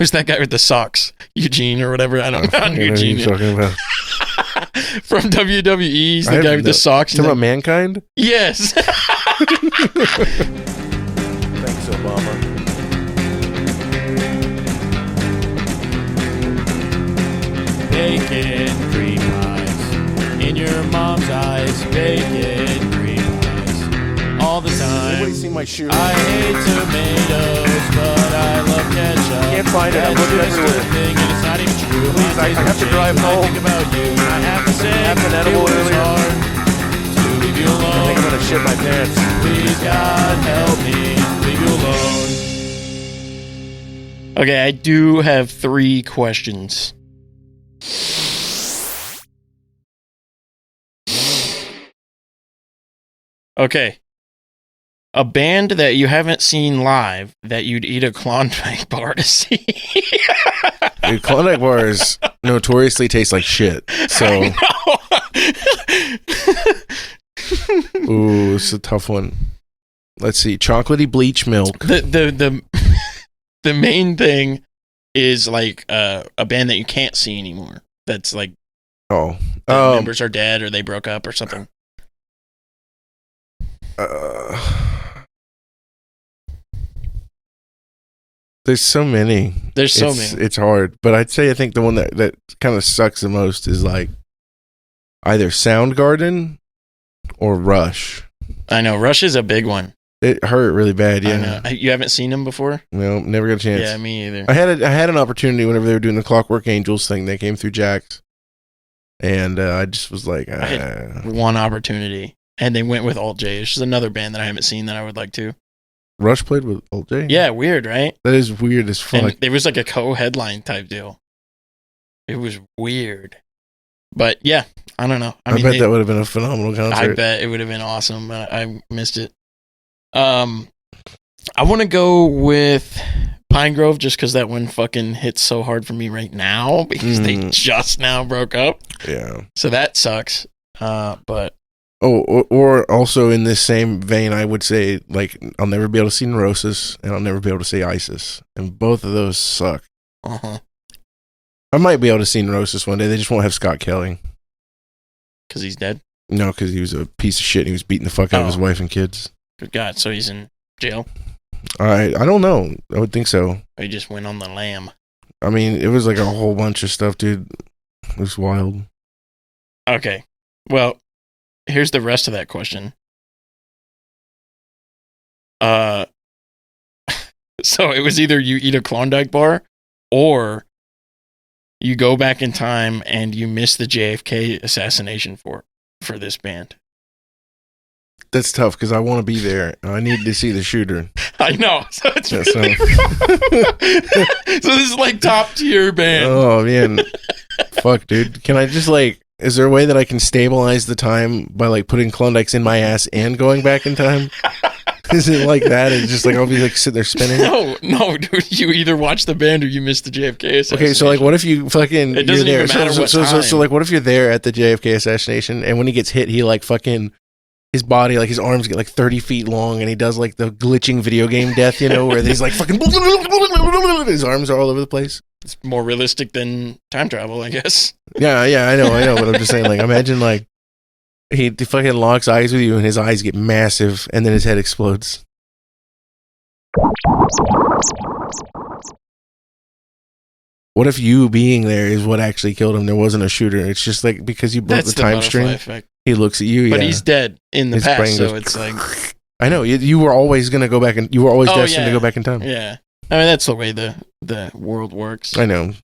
Who's that guy with the socks? Eugene or whatever. I don't know. Eugene. Who you're talking about. From WWE. He's the guy with the socks. Talking about Mankind? Yes. Thanks, Obama. Bacon cream pies. In your mom's eyes. Bacon cream pies. All the time. Anybody see my shoe? I hate tomatoes, but I love ketchup. Can't find it. I'm looking everywhere. Thing, and it's not even true. Please, I have to drive home. I think about you, and I have to say, I had an edible it was earlier. hard to leave you I alone. think I'm gonna shit my pants. Please, God, help me leave you alone. Okay, I do have 3 questions. Okay. A band that you haven't seen live that you'd eat a Klondike bar to see. Dude, Klondike bars notoriously taste like shit. So, ooh, it's a tough one. Let's see, chocolatey bleach milk. The main thing is like a band that you can't see anymore. That's like the members are dead or they broke up or something. There's so many. It's hard, but I'd say I think the one that kind of sucks the most is like either Soundgarden or Rush. I know Rush is a big one. It hurt really bad. Yeah, I know. You haven't seen them before? No, never got a chance. Yeah, me either. I had an opportunity whenever they were doing the Clockwork Angels thing. They came through Jack's, and I just was like, I had one opportunity, and they went with Alt J. It's just another band that I haven't seen that I would like to. Rush played with Alt J? Yeah, weird, right? That is weird as fuck. And it was like a co-headline type deal. It was weird. But yeah, I don't know. I bet that would have been a phenomenal concert. I bet it would have been awesome, but I missed it. I want to go with Pine Grove just because that one fucking hits so hard for me right now because they just now broke up. Yeah. So that sucks. But or also in this same vein, I would say, like, I'll never be able to see Neurosis, and I'll never be able to see ISIS. And both of those suck. Uh-huh. I might be able to see Neurosis one day. They just won't have Scott Kelly. Because he's dead? No, because he was a piece of shit. And he was beating the fuck out of his wife and kids. Good God. So he's in jail? I don't know. I would think so. Or he just went on the lam? I mean, it was like a whole bunch of stuff, dude. It was wild. Okay. Well, here's the rest of that question. So it was either you eat a Klondike bar or you go back in time and you miss the JFK assassination for this band. That's tough because I want to be there. I need to see the shooter. I know. So it's so this is like top tier band. Oh man. Fuck, dude. Can I just is there a way that I can stabilize the time by like putting Klondikes in my ass and going back in time? Is it like that? It's just like I'll be like sitting there spinning. No, dude. You either watch the band or you miss the JFK assassination. Okay, so like, what if you fucking it doesn't you're there? Even matter So like, what if you're there at the JFK assassination and when he gets hit, he like fucking his body, like his arms get like 30 feet long, and he does like the glitching video game death, where he's like fucking his arms are all over the place. It's more realistic than time travel, I guess. Yeah, I know, but I'm just saying, like, imagine like he fucking locks eyes with you, and his eyes get massive, and then his head explodes. What if you being there is what actually killed him? There wasn't a shooter. It's just like because you broke the time stream. Effect. He looks at you, but he's dead in the his past, so goes, it's like I know you were always gonna go back, and you were always destined to go back in time. Yeah, I mean that's the way the world works. I know.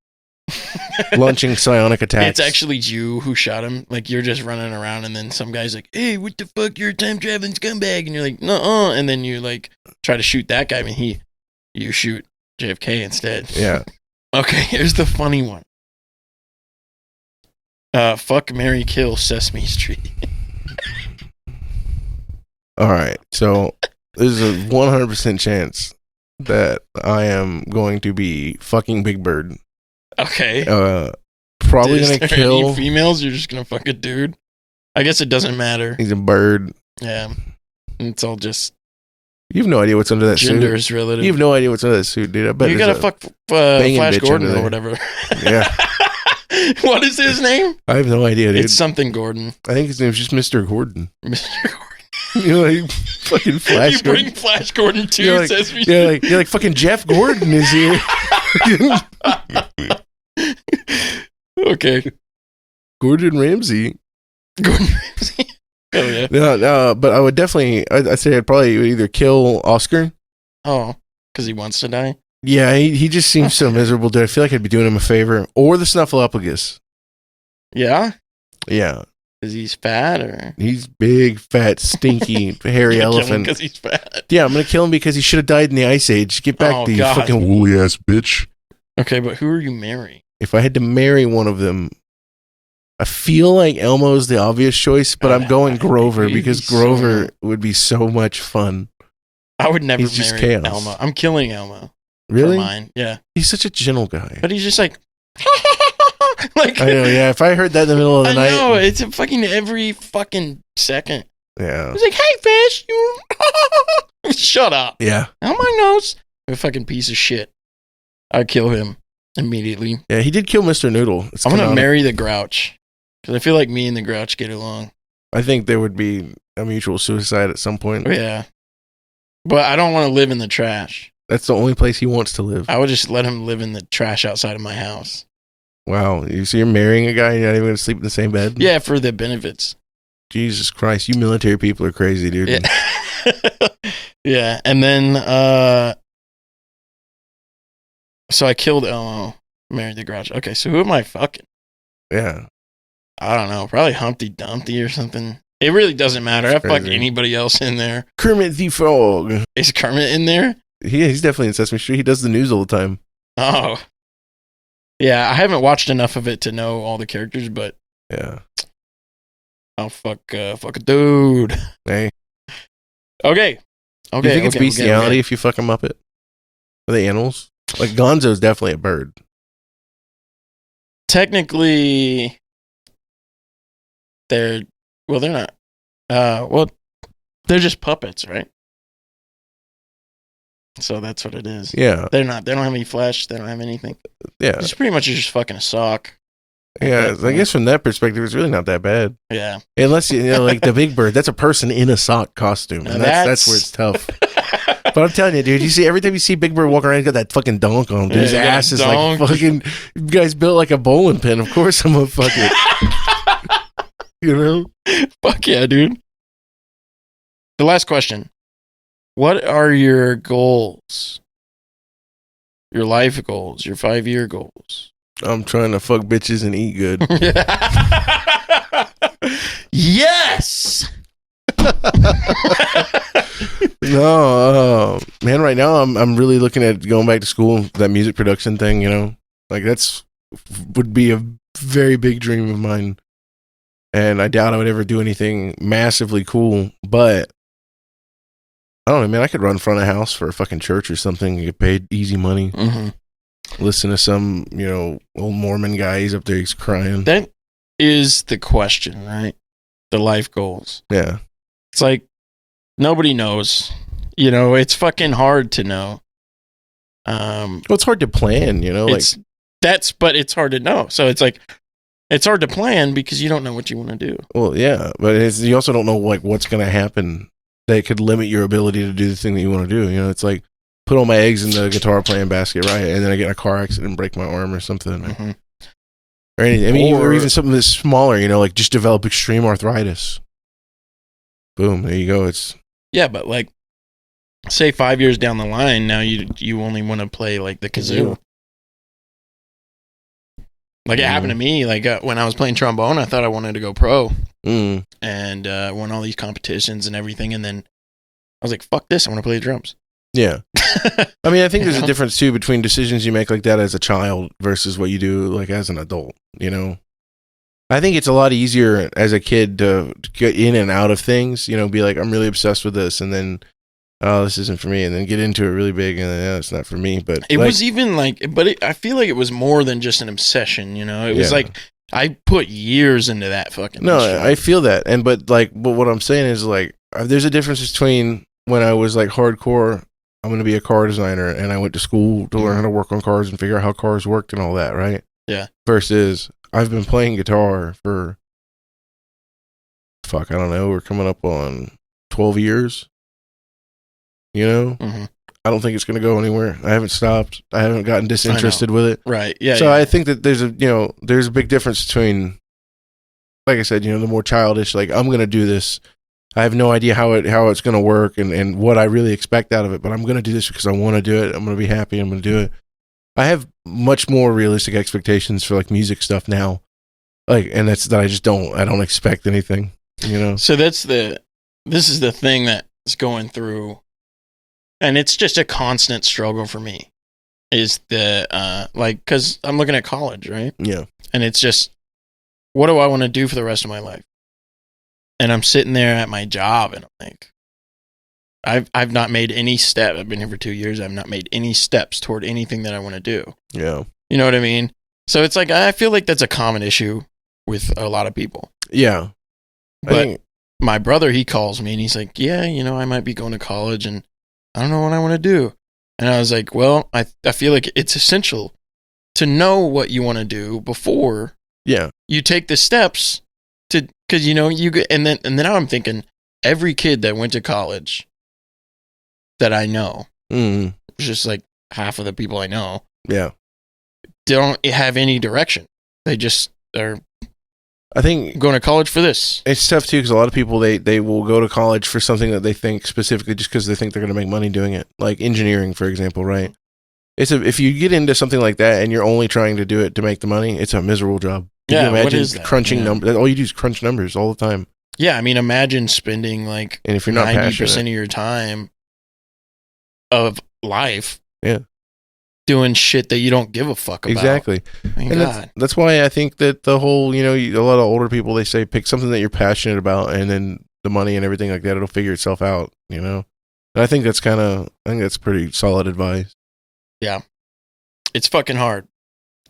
Launching psionic attacks. It's actually you who shot him. Like you're just running around, and then some guy's like, "Hey, what the fuck? You're a time traveling scumbag," and you're like, "Nuh-uh," and then you like try to shoot that guy, and you shoot JFK instead. Yeah. Okay, here's the funny one. Fuck, marry, kill Sesame Street. All right, so there's a 100% chance that I am going to be fucking Big Bird. Okay. Probably gonna kill any females. You're just gonna fuck a dude. I guess it doesn't matter. He's a bird. Yeah, it's all just You have no idea what's under that Gender suit. is relative. You have no idea what's under that suit, dude. I bet You there's gotta a fuck banging Flash bitch Gordon under or there. whatever. Yeah. What is his name? I have no idea, dude. It's something Gordon. I think his name's just Mr. Gordon. Mr. Gordon. You're like fucking Flash You Gordon. bring Flash Gordon too, You're like, says me. you're like fucking Jeff Gordon is here. Okay. Gordon Ramsay. Gordon Ramsay. Oh yeah. No, but I would definitely. I'd say I'd probably either kill Oscar. Oh, because he wants to die. Yeah, he just seems so miserable, dude. I feel like I'd be doing him a favor. Or the Snuffleupagus. Yeah, Yeah, because he's fat, or he's big, fat, stinky, hairy elephant. Because he's fat. Yeah, I'm gonna kill him because he should have died in the Ice Age. Get back, Oh, the God. fucking woolly ass bitch. Okay, but who are you marrying? If I had to marry one of them, I feel like Elmo's the obvious choice, but I'm going Grover He'd because be so Grover good. would be so much fun. I would never He's just marry chaos. Elmo. I'm killing Elmo. Really? For mine. Yeah, He's such a gentle guy. but he's just like, like I know, yeah. If I heard that in the middle of the I night. know it's a fucking every fucking second. Yeah. He's like, "Hey, fish, you." Shut up. Yeah. On my nose. A fucking piece of shit. I'd kill him immediately. Yeah, he did kill Mr. Noodle. It's I'm gonna canonic. marry the Grouch because I feel like me and the Grouch get along. I think there would be a mutual suicide at some point. Oh, yeah, but I don't want to live in the trash. That's the only place he wants to live. I would just let him live in the trash outside of my house. Wow. So you're marrying a guy and you're not even going to sleep in the same bed? Yeah, for the benefits. Jesus Christ. You military people are crazy, dude. Yeah. Yeah, and then so I killed Elmo, married the Grouch. Okay, so who am I fucking? Yeah. I don't know, probably Humpty Dumpty or something. It really doesn't matter. I fuck crazy. anybody else in there. Kermit the Frog. Is Kermit in there? He's definitely in Sesame Street. He does the news all the time. Oh. Yeah, I haven't watched enough of it to know all the characters, but Yeah. I'll fuck a dude. Hey. Okay. Do you think it's bestiality if you fuck a Muppet? Are they animals? Like Gonzo's definitely a bird. Technically, they're not. They're just puppets, right? So that's what it is. Yeah. They're not. They don't have any flesh. They don't have anything. Yeah. It's pretty much just fucking a sock. Yeah. I guess from that perspective, it's really not that bad. Yeah. Unless, you know, like the Big Bird, that's a person in a sock costume. Now And that's where it's tough. But I'm telling you, dude, every time you see Big Bird walk around, he's got that fucking donk on him. Dude. Yeah, His he got a ass is donk. like fucking, you guys built like a bowling pin. Of course I'm gonna fuck it. You know? Fuck yeah, dude. The last question. What are your goals? Your life goals, your 5-year goals. I'm trying to fuck bitches and eat good. Yes. No, man, right now I'm really looking at going back to school, that music production thing, you know? Like would be a very big dream of mine. And I doubt I would ever do anything massively cool, but I don't know, man. I could run front of house for a fucking church or something, get paid easy money. Mm-hmm. Listen to some, you know, old Mormon guy. He's up there, he's crying. That is the question, right? The life goals. Yeah. It's like nobody knows. You know, it's fucking hard to know. Well, it's hard to plan, you know? Like, but it's hard to know. So it's like it's hard to plan because you don't know what you want to do. well, yeah, but you also don't know like what's going to happen that could limit your ability to do the thing that you want to do. You know, it's like put all my eggs in the guitar playing basket, right? And then I get in a car accident and break my arm or something. Mm-hmm. Or anything. I mean, Or- or even something that's smaller, you know, like just develop extreme arthritis. Boom, there you go. It's Yeah, but like, say 5 years down the line, now you only want to play like the kazoo. Like it happened to me. Like when I was playing trombone, I thought I wanted to go pro and won all these competitions and everything. And then I was like, "Fuck this! I want to play the drums." yeah. I mean, I think there's You a know? difference too between decisions you make like that as a child versus what you do like as an adult, you know? I think it's a lot easier as a kid to get in and out of things, you know, be like, I'm really obsessed with this, and then, oh, this isn't for me, and then get into it really big, and then, yeah, it's not for me. But It like, was even like, but I feel like it was more than just an obsession. You know, it was Yeah. like I put years into that fucking. no, instrument. I feel that, but what I'm saying is like, there's a difference between when I was like hardcore, I'm going to be a car designer, and I went to school to learn how to work on cars and figure out how cars worked and all that, right? Yeah. Versus I've been playing guitar for, I don't know, we're coming up on 12 years. You know? Mm-hmm. I don't think it's going to go anywhere. I haven't stopped. I haven't gotten disinterested with it. Right. Yeah. So I think that there's a big difference between, like I said, the more childish, like, I'm going to do this. I have no idea how it's going to work and what I really expect out of it, but I'm going to do this because I want to do it. I'm going to be happy. I'm going to do it. I have much more realistic expectations for like music stuff now. Like, and that's that I don't expect anything, So this is the thing that's going through, and it's just a constant struggle for me, is the, cause I'm looking at college, right? Yeah. And it's just, what do I want to do for the rest of my life? And I'm sitting there at my job, and I'm like, I've not made any step. I've been here for 2 years. I've not made any steps toward anything that I want to do. Yeah. You know what I mean? So it's like, I feel like that's a common issue with a lot of people. Yeah. But my brother, he calls me and he's like, yeah, I might be going to college and I don't know what I want to do. And I was like, well, I feel like it's essential to know what you want to do before you take the steps to, because you get, and then now I'm thinking every kid that went to college that I know, just like half of the people I know, don't have any direction. They just are, I think, going to college for this. It's tough too, because a lot of people they will go to college for something that they think specifically just because they think they're going to make money doing it, like engineering, for example, right? If you get into something like that and you're only trying to do it to make the money, it's a miserable job. Can you imagine what is that? Crunching numbers? All you do is crunch numbers all the time. Yeah, I mean, imagine spending like, and if you're not 90% of your time of life, doing shit that you don't give a fuck about. Exactly. And that's why I think that the whole, a lot of older people, they say pick something that you're passionate about, and then the money and everything like that, it'll figure itself out. And I think that's pretty solid advice. Yeah, it's fucking hard.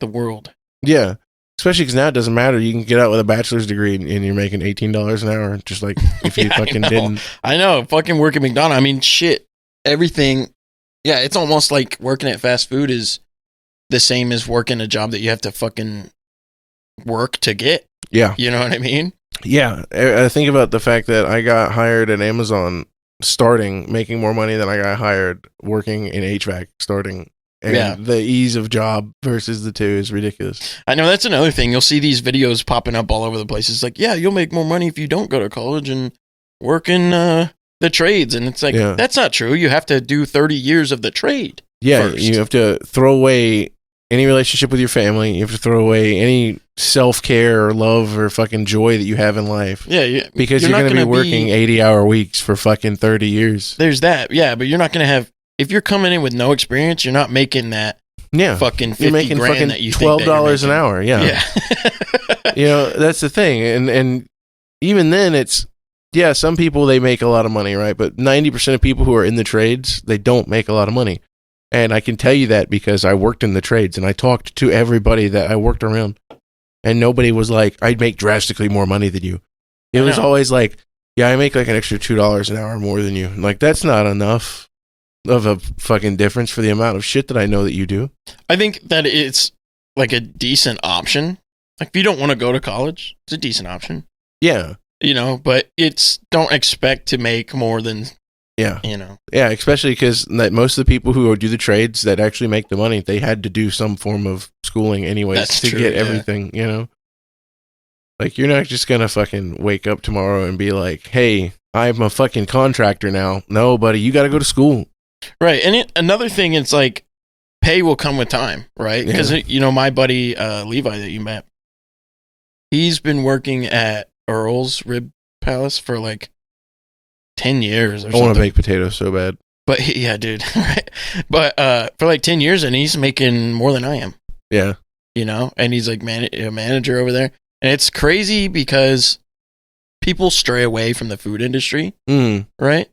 The world. Yeah. Especially because now it doesn't matter. You can get out with a bachelor's degree and you're making $18 an hour, just like if you fucking didn't. I know. Fucking work at McDonald's. I mean, shit. Everything. Yeah, it's almost like working at fast food is the same as working a job that you have to fucking work to get. Yeah. You know what I mean? Yeah. I think about the fact that I got hired at Amazon starting, making more money than I got hired working in HVAC starting. And the ease of job versus the two is ridiculous. I know, that's another thing. You'll see these videos popping up all over the place. It's like, yeah, you'll make more money if you don't go to college and work in the trades. And it's like, that's not true. You have to do 30 years of the trade. Yeah, first. You have to throw away any relationship with your family. You have to throw away any self-care or love or fucking joy that you have in life. Yeah. Because you're going to be working 80-hour weeks for fucking 30 years. There's that. Yeah, but you're not going to have... If you're coming in with no experience, you're not making that fucking 50 you're making grand fucking that you $12 an hour. Yeah. That's the thing. And even then it's, some people, they make a lot of money, right? But 90% of people who are in the trades, they don't make a lot of money. And I can tell you that because I worked in the trades and I talked to everybody that I worked around, and nobody was like, I'd make drastically more money than you. It was always like, I make like an extra $2 an hour more than you. Like, that's not enough of a fucking difference for the amount of shit that I know that you do. I think that it's like a decent option. Like, if you don't want to go to college, it's a decent option. Yeah. But don't expect to make more than, Yeah, especially because most of the people who do the trades that actually make the money, they had to do some form of schooling anyways to get everything, Like, you're not just going to fucking wake up tomorrow and be like, hey, I'm a fucking contractor now. No, buddy, you got to go to school. Right. And another thing, it's like pay will come with time, right? Because, my buddy Levi that you met, he's been working at Earl's Rib Palace for like 10 years or something. I want to bake potatoes so bad. But dude. Right? But for like 10 years, and he's making more than I am. Yeah. And he's like a manager over there. And it's crazy because people stray away from the food industry, right?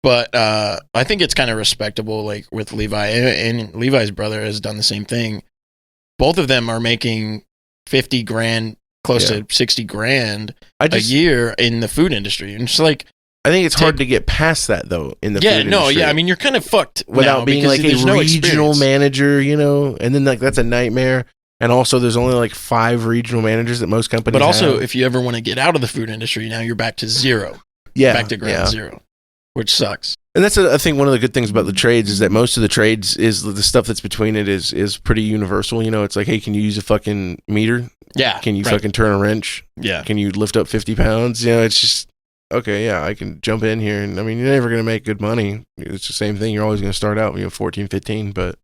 But I think it's kind of respectable, like with Levi, and Levi's brother has done the same thing. Both of them are making 50 grand, close to 60 grand a year in the food industry. And it's like, I think it's hard to get past that though in the food industry. I mean, you're kind of fucked without now being because like a there's no regional experience. manager, and then like that's a nightmare. And also, there's only like 5 regional managers that most companies. But also, have. if you ever want to get out of the food industry, now you're back to zero. Yeah, Back to ground zero, which sucks. And that's I think one of the good things about the trades is that most of the trades is the stuff that's between it is pretty universal. It's like, hey, can you use a fucking meter? Yeah. Can you fucking turn a wrench? Yeah. Can you lift up 50 pounds? It's just, okay, yeah, I can jump in here. And I mean, you're never going to make good money. It's the same thing. You're always going to start out, 14, 15, but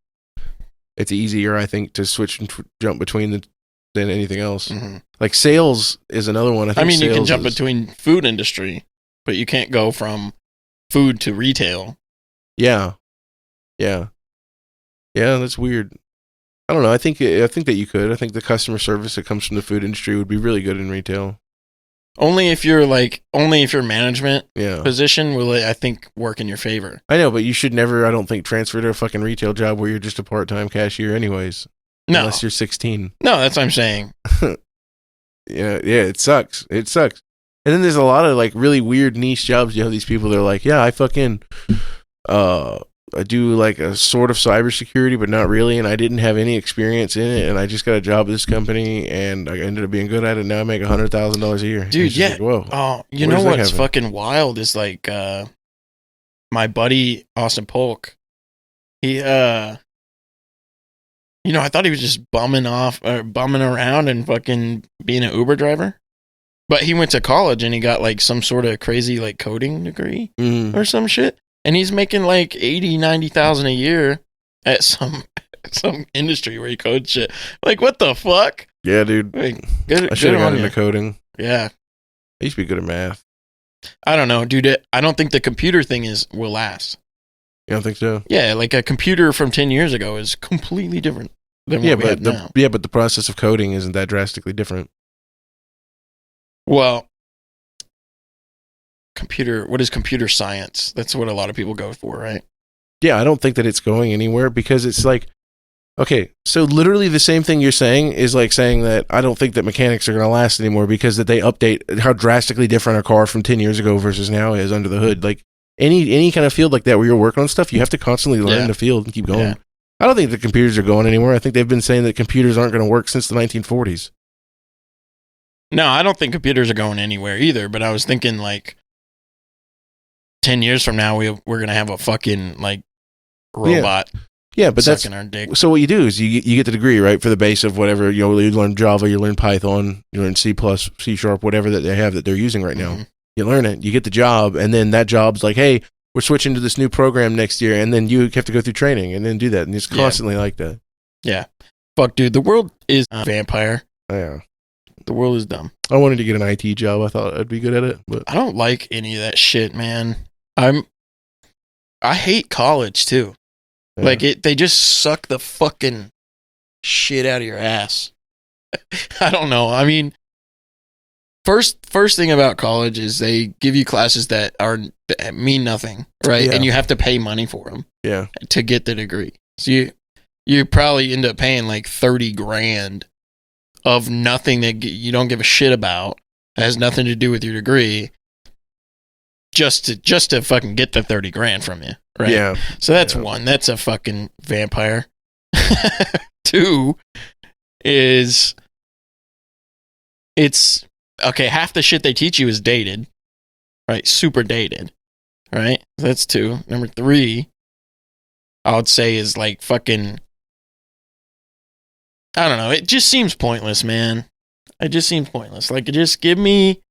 it's easier, I think, to switch and jump between than anything else. Mm-hmm. Like sales is another one. I mean, you can jump between food industry, but you can't go from food to retail. Yeah, that's weird. I don't know. I think that you could. I think the customer service that comes from the food industry would be really good in retail. Only if your management Yeah. position will, I think, work in your favor. I know, but you should never, I don't think, transfer to a fucking retail job where you're just a part-time cashier anyways. No. Unless you're 16. No, that's what I'm saying. Yeah, it sucks. It sucks. And then there's a lot of like really weird niche jobs. You have these people that are like, yeah, I fucking I do like a sort of cybersecurity, but not really, and I didn't have any experience in it, and I just got a job at this company, and I ended up being good at it. Now I make $100,000 a year, dude. Yeah. Like, whoa. Oh, you know what's fucking wild is like my buddy Austin Polk. He I thought he was just bumming around and fucking being an Uber driver. But he went to college and he got like some sort of crazy like coding degree or some shit. And he's making like 80,000-90,000 a year at some industry where he codes shit. Like, what the fuck? Yeah, dude. Like, I should have got into coding. Yeah. I used to be good at math. I don't know, dude. I don't think the computer thing will last. You don't think so? Yeah, like a computer from 10 years ago is completely different than what we have now. Yeah, but the process of coding isn't that drastically different. Well, what is computer science? That's what a lot of people go for, right? Yeah, I don't think that it's going anywhere because it's like, okay, so literally the same thing you're saying is like saying that I don't think that mechanics are going to last anymore because that they update how drastically different a car from 10 years ago versus now is under the hood. Like any kind of field like that where you're working on stuff, you have to constantly learn the field and keep going. Yeah. I don't think the computers are going anywhere. I think they've been saying that computers aren't going to work since the 1940s. No, I don't think computers are going anywhere either, but I was thinking like 10 years from now, we're going to have a fucking like robot. Yeah, but that's our dick. So what you do is you get the degree, right, for the base of whatever, you learn Java, you learn Python, you learn C++, C#, whatever that they have that they're using right now. Mm-hmm. You learn it, you get the job, and then that job's like, hey, we're switching to this new program next year, and then you have to go through training and then do that, and it's constantly like that. Yeah. Fuck, dude, the world is a vampire. Yeah. The world is dumb. I wanted to get an IT job. I thought I'd be good at it, but I don't like any of that shit, man. I hate college too. Yeah. Like they just suck the fucking shit out of your ass. I don't know. I mean, first thing about college is they give you classes that mean nothing, right? Yeah. And you have to pay money for them. Yeah. To get the degree. So you probably end up paying like $30,000 of nothing that you don't give a shit about. It has nothing to do with your degree. Just to fucking get the $30,000 from you, right? Yeah. So that's one. That's a fucking vampire. 2 is it's okay. Half the shit they teach you is dated, right? Super dated, right? That's 2. Number 3, I would say is like fucking. I don't know. It just seems pointless, man. It just seems pointless. Like, just give me.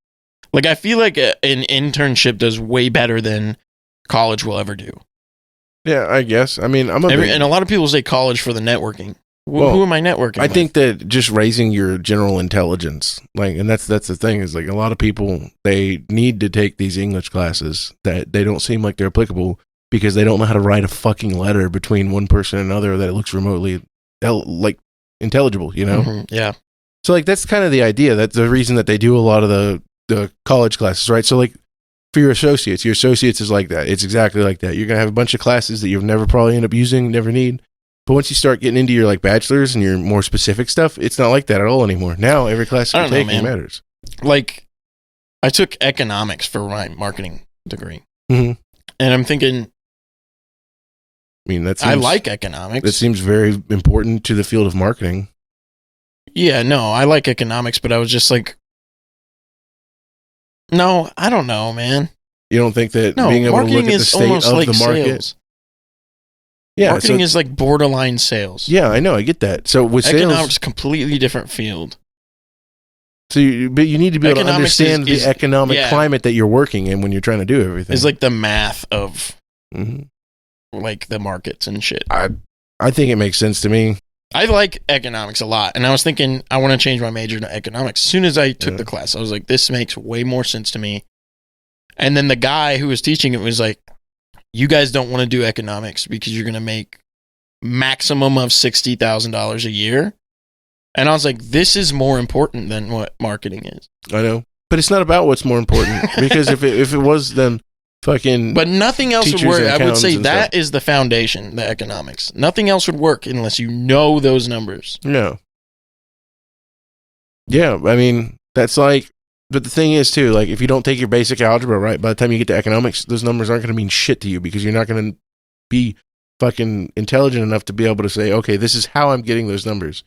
Like, I feel like an internship does way better than college will ever do. Yeah, I guess. I mean, and a lot of people say college for the networking. Who am I networking with? I think that just raising your general intelligence, like, and that's the thing is like a lot of people, they need to take these English classes that they don't seem like they're applicable because they don't know how to write a fucking letter between one person and another that it looks remotely like intelligible, you know? Mm-hmm, yeah. So like that's kind of the idea. That's the reason that they do a lot of the college classes, right? So like for your associates is like that. It's exactly like that. You're going to have a bunch of classes that you'll never probably end up using, never need. But once you start getting into your like bachelor's and your more specific stuff, it's not like that at all anymore. Now every class you're taking matters. Like I took economics for my marketing degree. Mhm. And I'm thinking, I mean, I like economics. That seems very important to the field of marketing. Yeah, no, I like economics, but I was just like, no, I don't know, man. You don't think that No, being able to look marketing at the is state almost of like the market? sales. Yeah, Marketing is like borderline sales. yeah, I know, I get that. So with Economics sales, is completely different field. but you need to be able to Economics understand is the economic yeah. climate that you're working in when you're trying to do everything. It's like the math of Mhm. like the markets and shit. I think it makes sense to me. I like economics a lot, and I was thinking I want to change my major to economics. As soon as I took Yeah. the class, I was like, this makes way more sense to me. And then the guy who was teaching it was like, you guys don't want to do economics because you're going to make maximum of $60,000 a year. And I was like, this is more important than what marketing is. I know, but it's not about what's more important because if it was, then fucking. But nothing else would Teachers work. and I would accountants say and that stuff. is the foundation, the economics. Nothing else would work unless you know those numbers. No. Yeah, I mean, that's like, but the thing is, too, like, if you don't take your basic algebra right, by the time you get to economics, those numbers aren't going to mean shit to you because you're not going to be fucking intelligent enough to be able to say, okay, this is how I'm getting those numbers.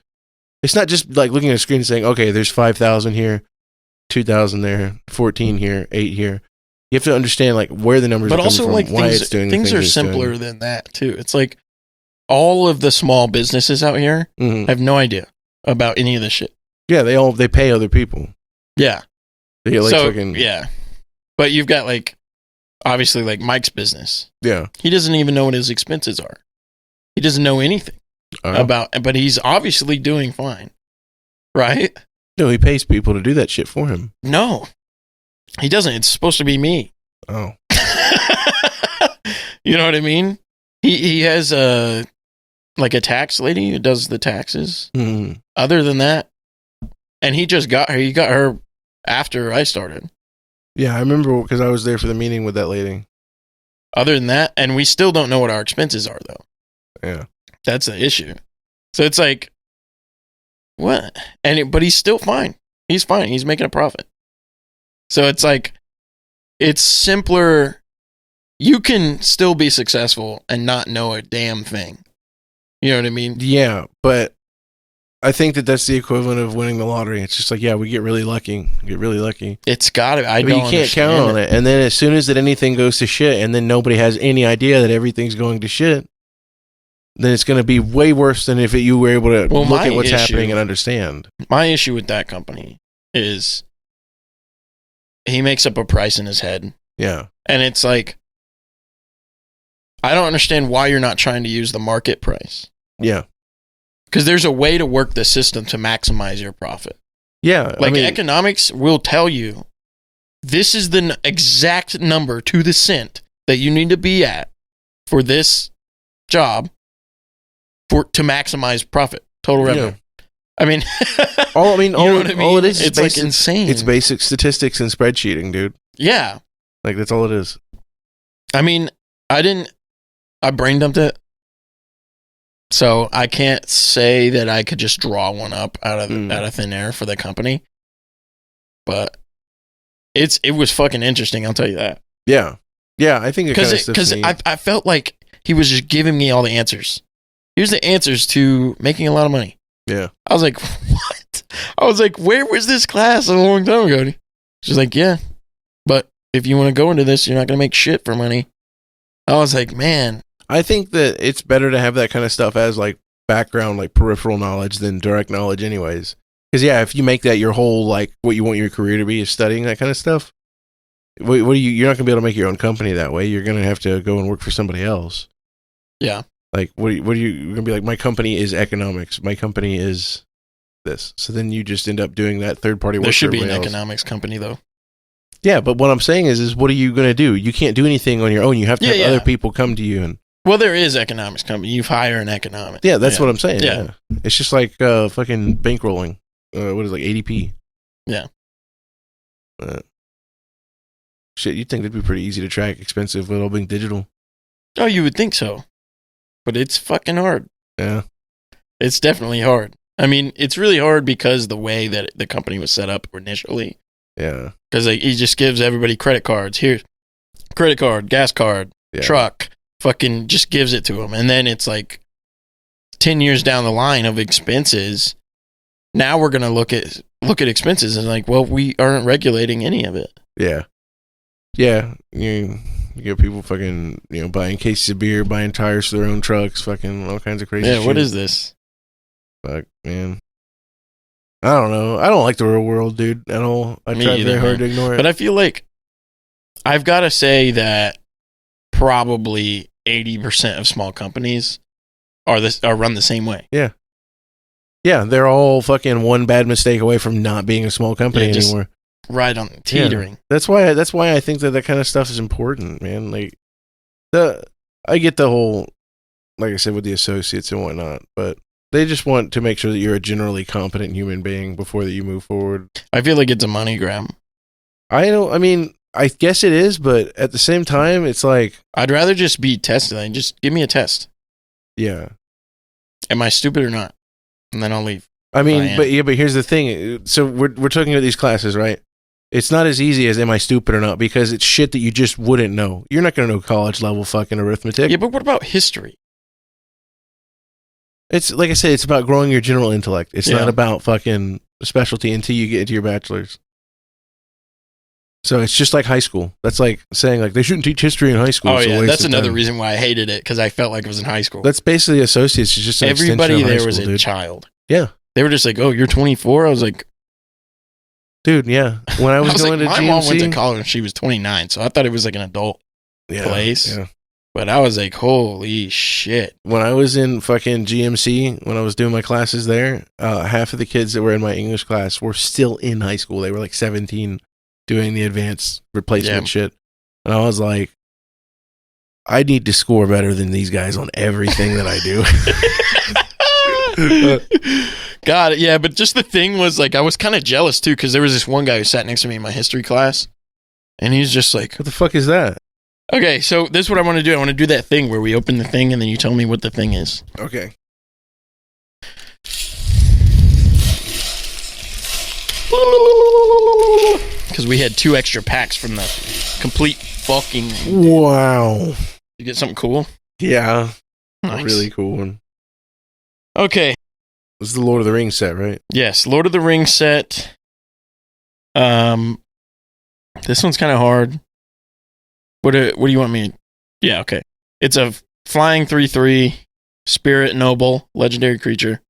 It's not just like looking at a screen and saying, okay, there's 5,000 here, 2,000 there, 14 here, 8 here. You have to understand, like, where the numbers But are also, coming from, like, why it's doing the things are it's doing. simpler than that, too. It's like all of the small businesses out here Mhm. have no idea about any of this shit. Yeah, they pay other people. Yeah. They get, like, So, fucking, yeah. But you've got, like, obviously, like, Mike's business. yeah. He doesn't even know what his expenses are. He doesn't know anything about, but he's obviously doing fine. Right? No, he pays people to do that shit for him. No. He doesn't. It's supposed to be me. Oh. You know what I mean? He has a tax lady who does the taxes. Mhm. Other than that, and he just got her. He got her after I started. Yeah, I remember because I was there for the meeting with that lady. Other than that, and we still don't know what our expenses are, though. Yeah. That's the issue. So it's like, what? But he's still fine. He's fine. He's making a profit. So it's like, it's simpler. You can still be successful and not know a damn thing. You know what I mean? Yeah, but I think that's the equivalent of winning the lottery. It's just like, yeah, we get really lucky. It's got to. But you can't count on it. And then as soon as that anything goes to shit, and then nobody has any idea that everything's going to shit, then it's going to be way worse than if you were able to look at what's happening and understand. My issue with that company is he makes up a price in his head. Yeah. And it's like, I don't understand why you're not trying to use the market price. Yeah. Because there's a way to work the system to maximize your profit. Yeah. Like, economics will tell you this is the exact number to the cent that you need to be at for this job to maximize profit, total revenue. Yeah. I mean, all it is it's basic, like insane. It's basic statistics and spreadsheeting, dude. Yeah. Like, that's all it is. I mean, I brain dumped it. So I can't say that I could just draw one up out of thin air for the company. But it was fucking interesting, I'll tell you that. Yeah. Yeah, I think because I felt like he was just giving me all the answers. Here's the answers to making a lot of money. Yeah. I was like, what? I was like, where was this class a long time ago? She's like, yeah, but if you want to go into this, you're not going to make shit for money. I was like, man. I think that it's better to have that kind of stuff as like background, like peripheral knowledge than direct knowledge anyways. Because yeah, if you make that your whole, like what you want your career to be is studying that kind of stuff, you're not going to be able to make your own company that way. You're going to have to go and work for somebody else. Yeah. Like, you're going to be like, my company is economics. My company is this. So then you just end up doing that third party work. There should be an else. economics company though. Yeah, but what I'm saying is what are you going to do? You can't do anything on your own. You have to have other people come to you and. Well, there is economics company. You hire an economic. Yeah, that's what I'm saying. Yeah. It's just like fucking bankrolling. What is it, like ADP? Yeah. Shit, you'd think it'd be pretty easy to track, expensive, with all being digital. Oh, you would think so. But it's fucking hard. Yeah. It's definitely hard. I mean, it's really hard because the way that the company was set up initially. Yeah. Because he just gives everybody credit cards. Here, credit card, gas card, Yeah. truck, fucking just gives it to them. And then it's like 10 years down the line of expenses. Now we're going to look at expenses and like, well, we aren't regulating any of it. Yeah. Yeah. You get people fucking, buying cases of beer, buying tires for their own trucks, fucking all kinds of crazy shit. Yeah, what is this? Fuck, man. I don't know. I don't like the real world, dude, at all. I Me try either, very hard man. to ignore it. But I feel like I've got to say that probably 80% of small companies are run the same way. Yeah, they're all fucking one bad mistake away from not being a small company just anymore. Right on teetering. Yeah. That's why I think that kind of stuff is important, man. Like I get the whole, like I said, with the associates and whatnot, but they just want to make sure that you're a generally competent human being before that you move forward. I feel like it's a money grab. I guess it is, but at the same time, it's like, I'd rather just be tested. Like, just give me a test. yeah. Am I stupid or not? And then I'll leave. But here's the thing. So we're talking about these classes, right? It's not as easy as am I stupid or not, because it's shit that you just wouldn't know. You're not going to know college level fucking arithmetic. Yeah, but what about history? It's like I said, it's about growing your general intellect. It's Yeah. not about fucking specialty until you get into your bachelor's. So it's just like high school. That's like saying like they shouldn't teach history in high school. Oh It's a yeah, waste that's of another time. reason why I hated it, because I felt like it was in high school. That's basically associates. It's just an Everybody extension of high there was school, a dude. child. Yeah. They were just like, "Oh, you're 24." I was like, Dude, yeah. When I was, going like, to my mom went to GMC, college and she was 29, so I thought it was like an adult yeah, place. yeah. But I was like, "Holy shit!" When I was in fucking GMC, when I was doing my classes there, half of the kids that were in my English class were still in high school. They were like 17 doing the advanced replacement Yeah. shit. And I was like, I need to score better than these guys on everything that I do. God, yeah, but just the thing was like, I was kind of jealous too, because there was this one guy who sat next to me in my history class, and he's just like, What the fuck is that? "Okay, so this is what I want to do. I want to do that thing where we open the thing and then you tell me what the thing is." Okay. Because we had 2 extra packs from the complete fucking. Wow. You get something cool? Yeah. Nice. A really cool one. Okay. This is the Lord of the Rings set, right? Yes, Lord of the Rings set. This one's kind of hard. What do you want me? Yeah, okay. It's a flying 3/3 spirit noble legendary creature.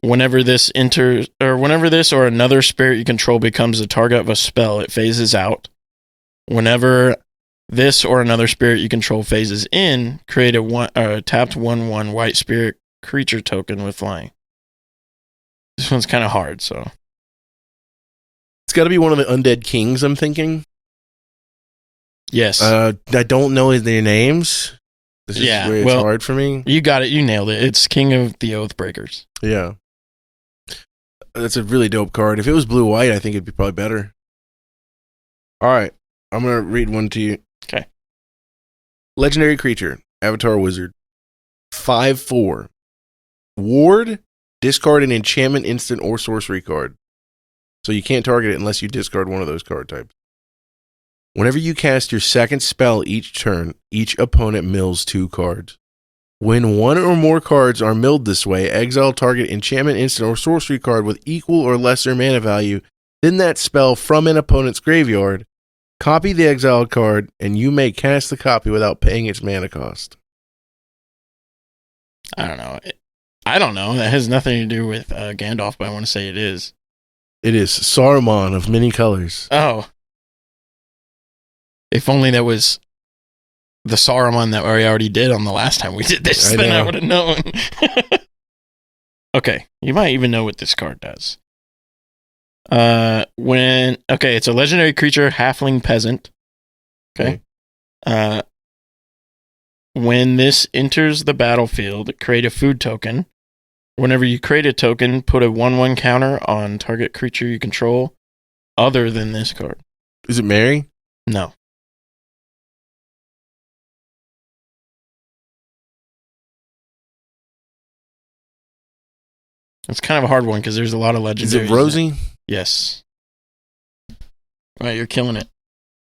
Whenever this or another spirit you control becomes the target of a spell, it phases out. Whenever this or another spirit you control phases in, create a tapped 1/1 white spirit creature token with flying. This one's kind of hard, so. It's got to be one of the undead kings, I'm thinking. Yes. I don't know their names. This is where it's hard for me. You got it. You nailed it. It's King of the Oathbreakers. Yeah. That's a really dope card. If it was blue-white, I think it'd be probably better. All right. I'm going to read one to you. Okay. Legendary creature, Avatar Wizard. 5/4. Ward, discard an enchantment, instant, or sorcery card. So you can't target it unless you discard one of those card types. Whenever you cast your second spell each turn, each opponent mills 2 cards. When one or more cards are milled this way, exile target enchantment, instant, or sorcery card with equal or lesser mana value than that spell from an opponent's graveyard. Copy the exiled card, and you may cast the copy without paying its mana cost. I don't know. That has nothing to do with Gandalf, but I want to say it is. It is Saruman of many colors. Oh. If only that was the Saruman that we already did on the last time we did this, then I would have known. Okay. You might even know what this card does. It's a legendary creature, halfling peasant. Okay. When this enters the battlefield, create a food token. Whenever you create a token, put a 1/1 counter on target creature you control other than this card. Is it Mary? No. It's kind of a hard one because there's a lot of legendaries. Is it Rosie? Yes. All right, you're killing it.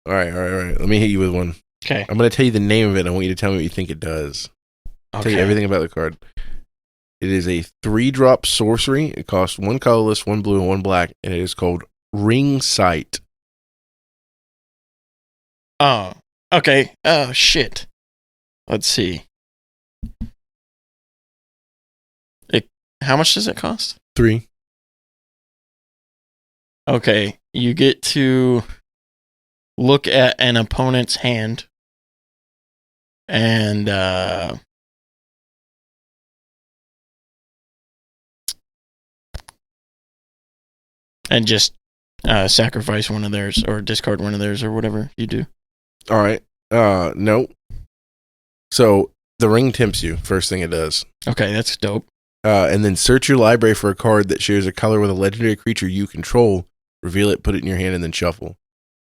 All right. Let me hit you with one. Okay. I'm going to tell you the name of it. I want you to tell me what you think it does. I'll tell you everything about the card. It is a 3-drop sorcery. It costs 1 colorless, 1 blue, and 1 black, and it is called Ring Sight. Oh, okay. Oh, shit. Let's see. How much does it cost? 3. Okay, you get to look at an opponent's hand and just sacrifice one of theirs or discard one of theirs or whatever you do. All right. No. So the ring tempts you. First thing it does. Okay, that's dope. And then search your library for a card that shares a color with a legendary creature you control. Reveal it, put it in your hand, and then shuffle.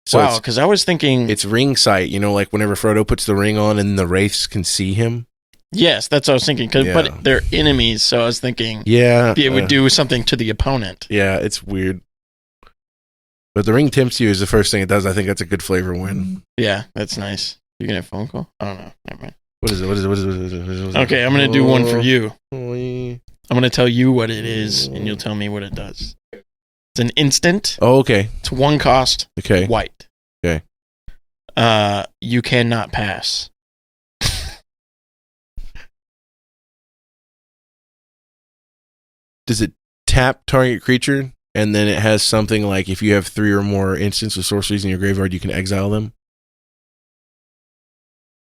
So wow, because I was thinking... It's ring sight, you know, like whenever Frodo puts the ring on and the wraiths can see him. Yes, that's what I was thinking. But they're enemies, so I was thinking it would do something to the opponent. Yeah, it's weird. But the ring tempts you is the first thing it does. I think that's a good flavor win. Yeah, that's nice. You gonna have a phone call? I don't know. Never mind. What is it? Okay, I'm going to do one for you. I'm going to tell you what it is, and you'll tell me what it does. It's an instant. Oh, okay. It's 1 cost. Okay. White. Okay. You cannot pass. Does it tap target creature, and then it has something like if you have 3 or more instants of sorceries in your graveyard, you can exile them?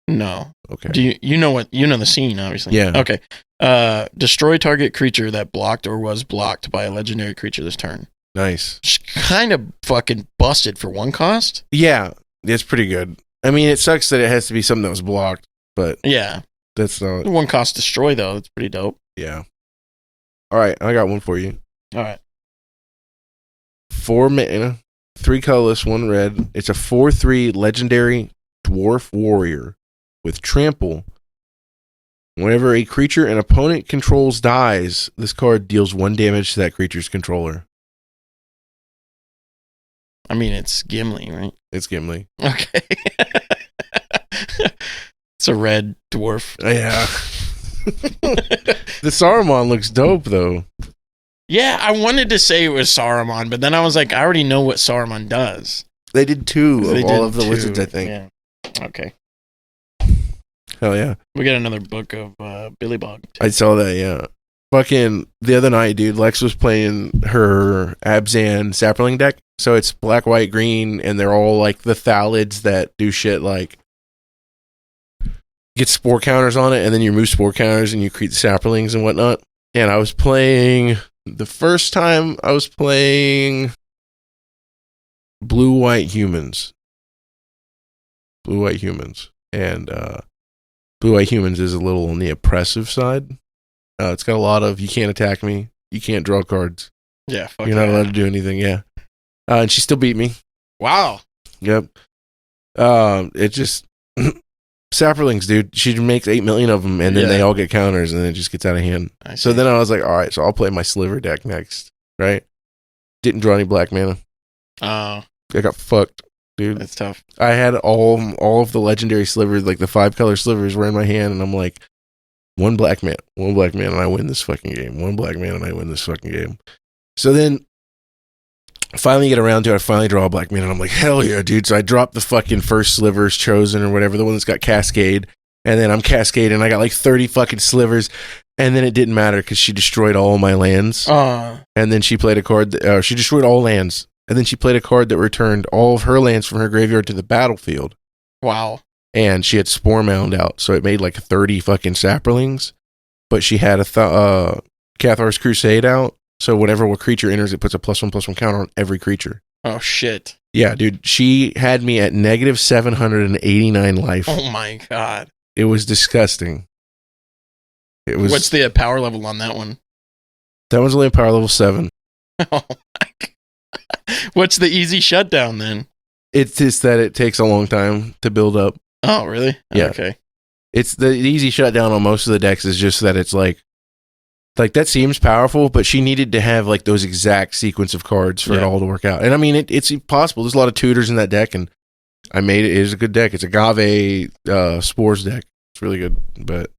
No. Okay. Do you know the scene, obviously? Yeah. Okay. Destroy target creature that blocked or was blocked by a legendary creature this turn. Nice. Just kind of fucking busted for 1 cost. Yeah, it's pretty good. I mean, it sucks that it has to be something that was blocked, but yeah, that's not 1 cost destroy though. It's pretty dope. Yeah. All right, I got one for you. All right. 4 mana, 3 colorless, 1 red. It's a 4/3 legendary dwarf warrior with trample. Whenever a creature an opponent controls dies, this card deals 1 damage to that creature's controller. I mean, it's Gimli, right? It's Gimli. Okay. It's a red dwarf. Yeah. The Saruman looks dope, though. Yeah, I wanted to say it was Saruman, but then I was like, I already know what Saruman does. They did 2 of all of the wizards, I think. Yeah. Okay. Hell yeah. We got another book of Billy Bog. I saw that, yeah. Fucking the other night, dude, Lex was playing her Abzan Sapperling deck. So it's black, white, green, and they're all like the Thalids that do shit like get spore counters on it, and then you remove spore counters and you create the Sapperlings and whatnot. And I was playing, the first time I was playing blue-white humans. Blue-white humans. And blue-white humans is a little on the oppressive side. It's got a lot of, you can't attack me, you can't draw cards. Yeah, fuck You're not allowed to do anything, yeah. And she still beat me. Wow. Yep. It just, Sapperlings, dude. She makes 8 million of them, and then they all get counters, and then it just gets out of hand. So then I was like, all right, so I'll play my Sliver deck next, right? Didn't draw any black mana. Oh. I got fucked, dude. That's tough. I had all of the legendary slivers, like the 5-color slivers were in my hand, and I'm like, 1 black man, and I win this fucking game. 1 black man, and I win this fucking game. So then, finally get around to it, I finally draw a black man, and I'm like, hell yeah, dude. So I dropped the fucking first Slivers Chosen or whatever, the one that's got Cascade, and then I'm Cascade, and I got like 30 fucking slivers, and then it didn't matter because she destroyed all my lands. And then she played a card, she destroyed all lands, and then she played a card that returned all of her lands from her graveyard to the battlefield. Wow. And she had Spore Mound out, so it made like 30 fucking Sapperlings, but she had a Cathar's Crusade out. So whenever a creature enters, it puts a +1/+1 counter on every creature. Oh, shit. Yeah, dude. She had me at negative 789 life. Oh, my God. It was disgusting. It was. What's the power level on that one? That one's only a power level 7. Oh, my God. What's the easy shutdown then? It's just that it takes a long time to build up. Oh, really? Yeah. Okay. It's the easy shutdown on most of the decks is just that it's like Like, that seems powerful, but she needed to have, like, those exact sequence of cards for it all to work out. And, I mean, it's possible. There's a lot of tutors in that deck, and I made it. It is a good deck. It's a Agave Spores deck. It's really good, but...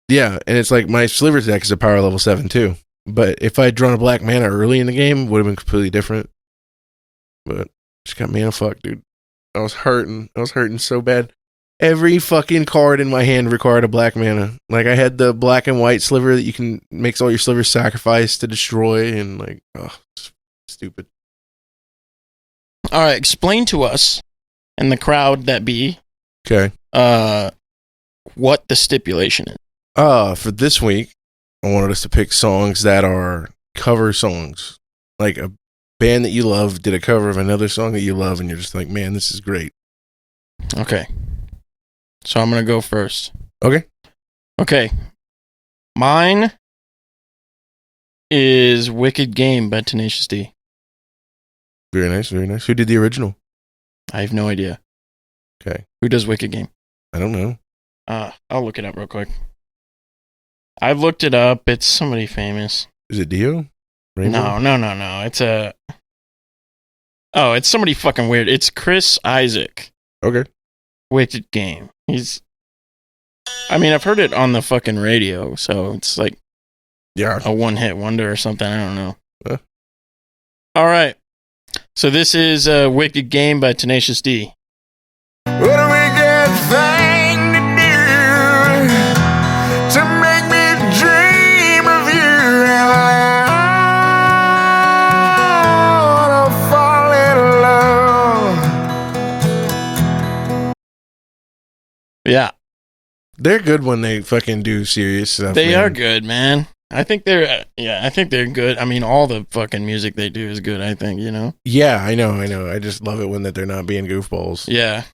Yeah, and it's like my Slivers deck is a power level 7, too. But if I had drawn a black mana early in the game, it would have been completely different. But just got mana fucked, dude. I was hurting. I was hurting so bad. Every fucking card in my hand required a black mana. Like, I had the black and white sliver that you can makes all your slivers sacrifice to destroy, and like, oh, it's stupid. All right, explain to us and the crowd that be Okay. what the stipulation is. For this week, I wanted us to pick songs that are cover songs. Like a band that you love did a cover of another song that you love, and you're just like, man, this is great. Okay. So I'm going to go first. Okay. Okay. Mine is Wicked Game by Tenacious D. Very nice, very nice. Who did the original? I have no idea. Okay. Who does Wicked Game? I don't know. I'll look it up real quick. I've looked it up. It's somebody famous. Is it Dio? Rainbow? No. It's somebody fucking weird. It's Chris Isaac. Okay. Wicked Game. I've heard it on the fucking radio, so it's like a one-hit wonder or something. I don't know. All right. So this is Wicked Game by Tenacious D. What a wicked thing to do to make me dream of you, and I wanna fall in love. Yeah. They're good when they fucking do serious stuff. They man. are good, man. I think they're good. I mean, all the fucking music they do is good, I think, you know? Yeah, I know. I just love it when that they're not being goofballs. Yeah.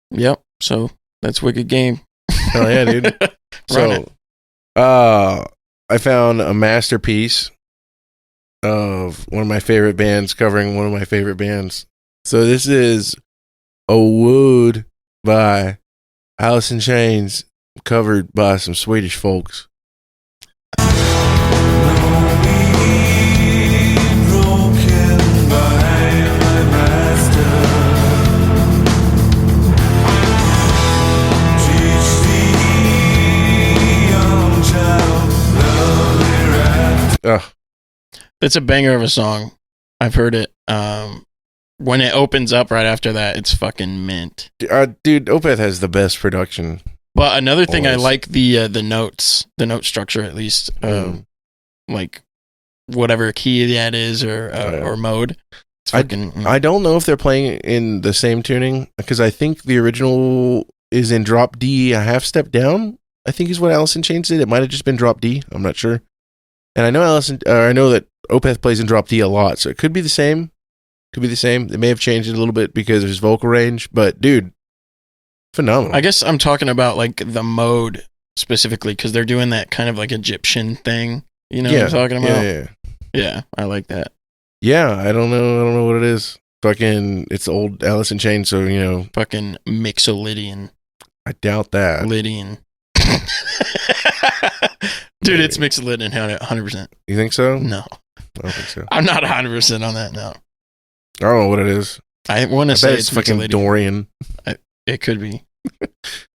Yep. So that's Wicked Game. Oh yeah, dude. Run So, I found a masterpiece of one of my favorite bands covering one of my favorite bands. So this is "A Wood" by Alice in Chains, covered by some Swedish folks. It's a banger of a song. I've heard it. When it opens up right after that, it's fucking mint. Dude, Opeth has the best production. But another thing, I Always. like the notes, the note structure at least. Like whatever key that is or mode. It's fucking. I don't know if they're playing in the same tuning, because I think the original is in drop D, a half step down, I think is what Alice in Chains did. It might have just been drop D. I'm not sure. And I know I know that Opeth plays in drop D a lot, so it could be the same. They may have changed it a little bit because of his vocal range, but dude, phenomenal. I guess I'm talking about like the mode specifically because they're doing that kind of like Egyptian thing. You know what I'm talking about? Yeah, I like that. Yeah, I don't know what it is. Fucking, it's old Alice in Chains, so you know. Fucking Mixolydian. I doubt that. Lydian. Dude, it's Mixolydian 100%. You think so? No. I don't think so. I'm not 100% on that, no. I don't know what it is. I want to I say bet it's fucking Mixolydian. Dorian. It could be.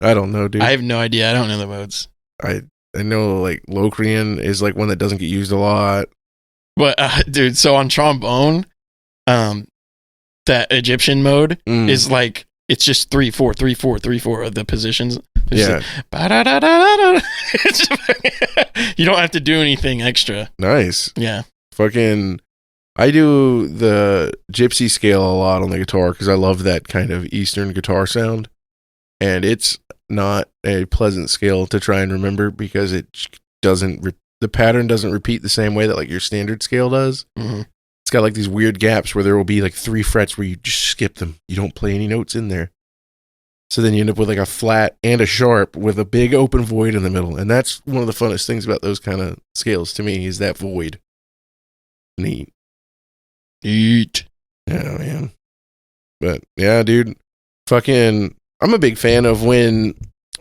I don't know, dude. I have no idea. I don't know the modes. I know like Locrian is like one that doesn't get used a lot. But dude, so on trombone, that Egyptian mode is like it's just 3/4, 3/4, 3/4 of the positions. Yeah. You don't have to do anything extra. Nice. Yeah. Fucking, I do the gypsy scale a lot on the guitar because I love that kind of Eastern guitar sound. And it's not a pleasant scale to try and remember because it doesn't, the pattern doesn't repeat the same way that like your standard scale does. Mm-hmm. It's got like these weird gaps where there will be like 3 frets where you just skip them. You don't play any notes in there. So then you end up with like a flat and a sharp with a big open void in the middle. And that's one of the funnest things about those kind of scales to me is that void. Neat. Eat. Yeah, man. But yeah, dude. Fucking, I'm a big fan of when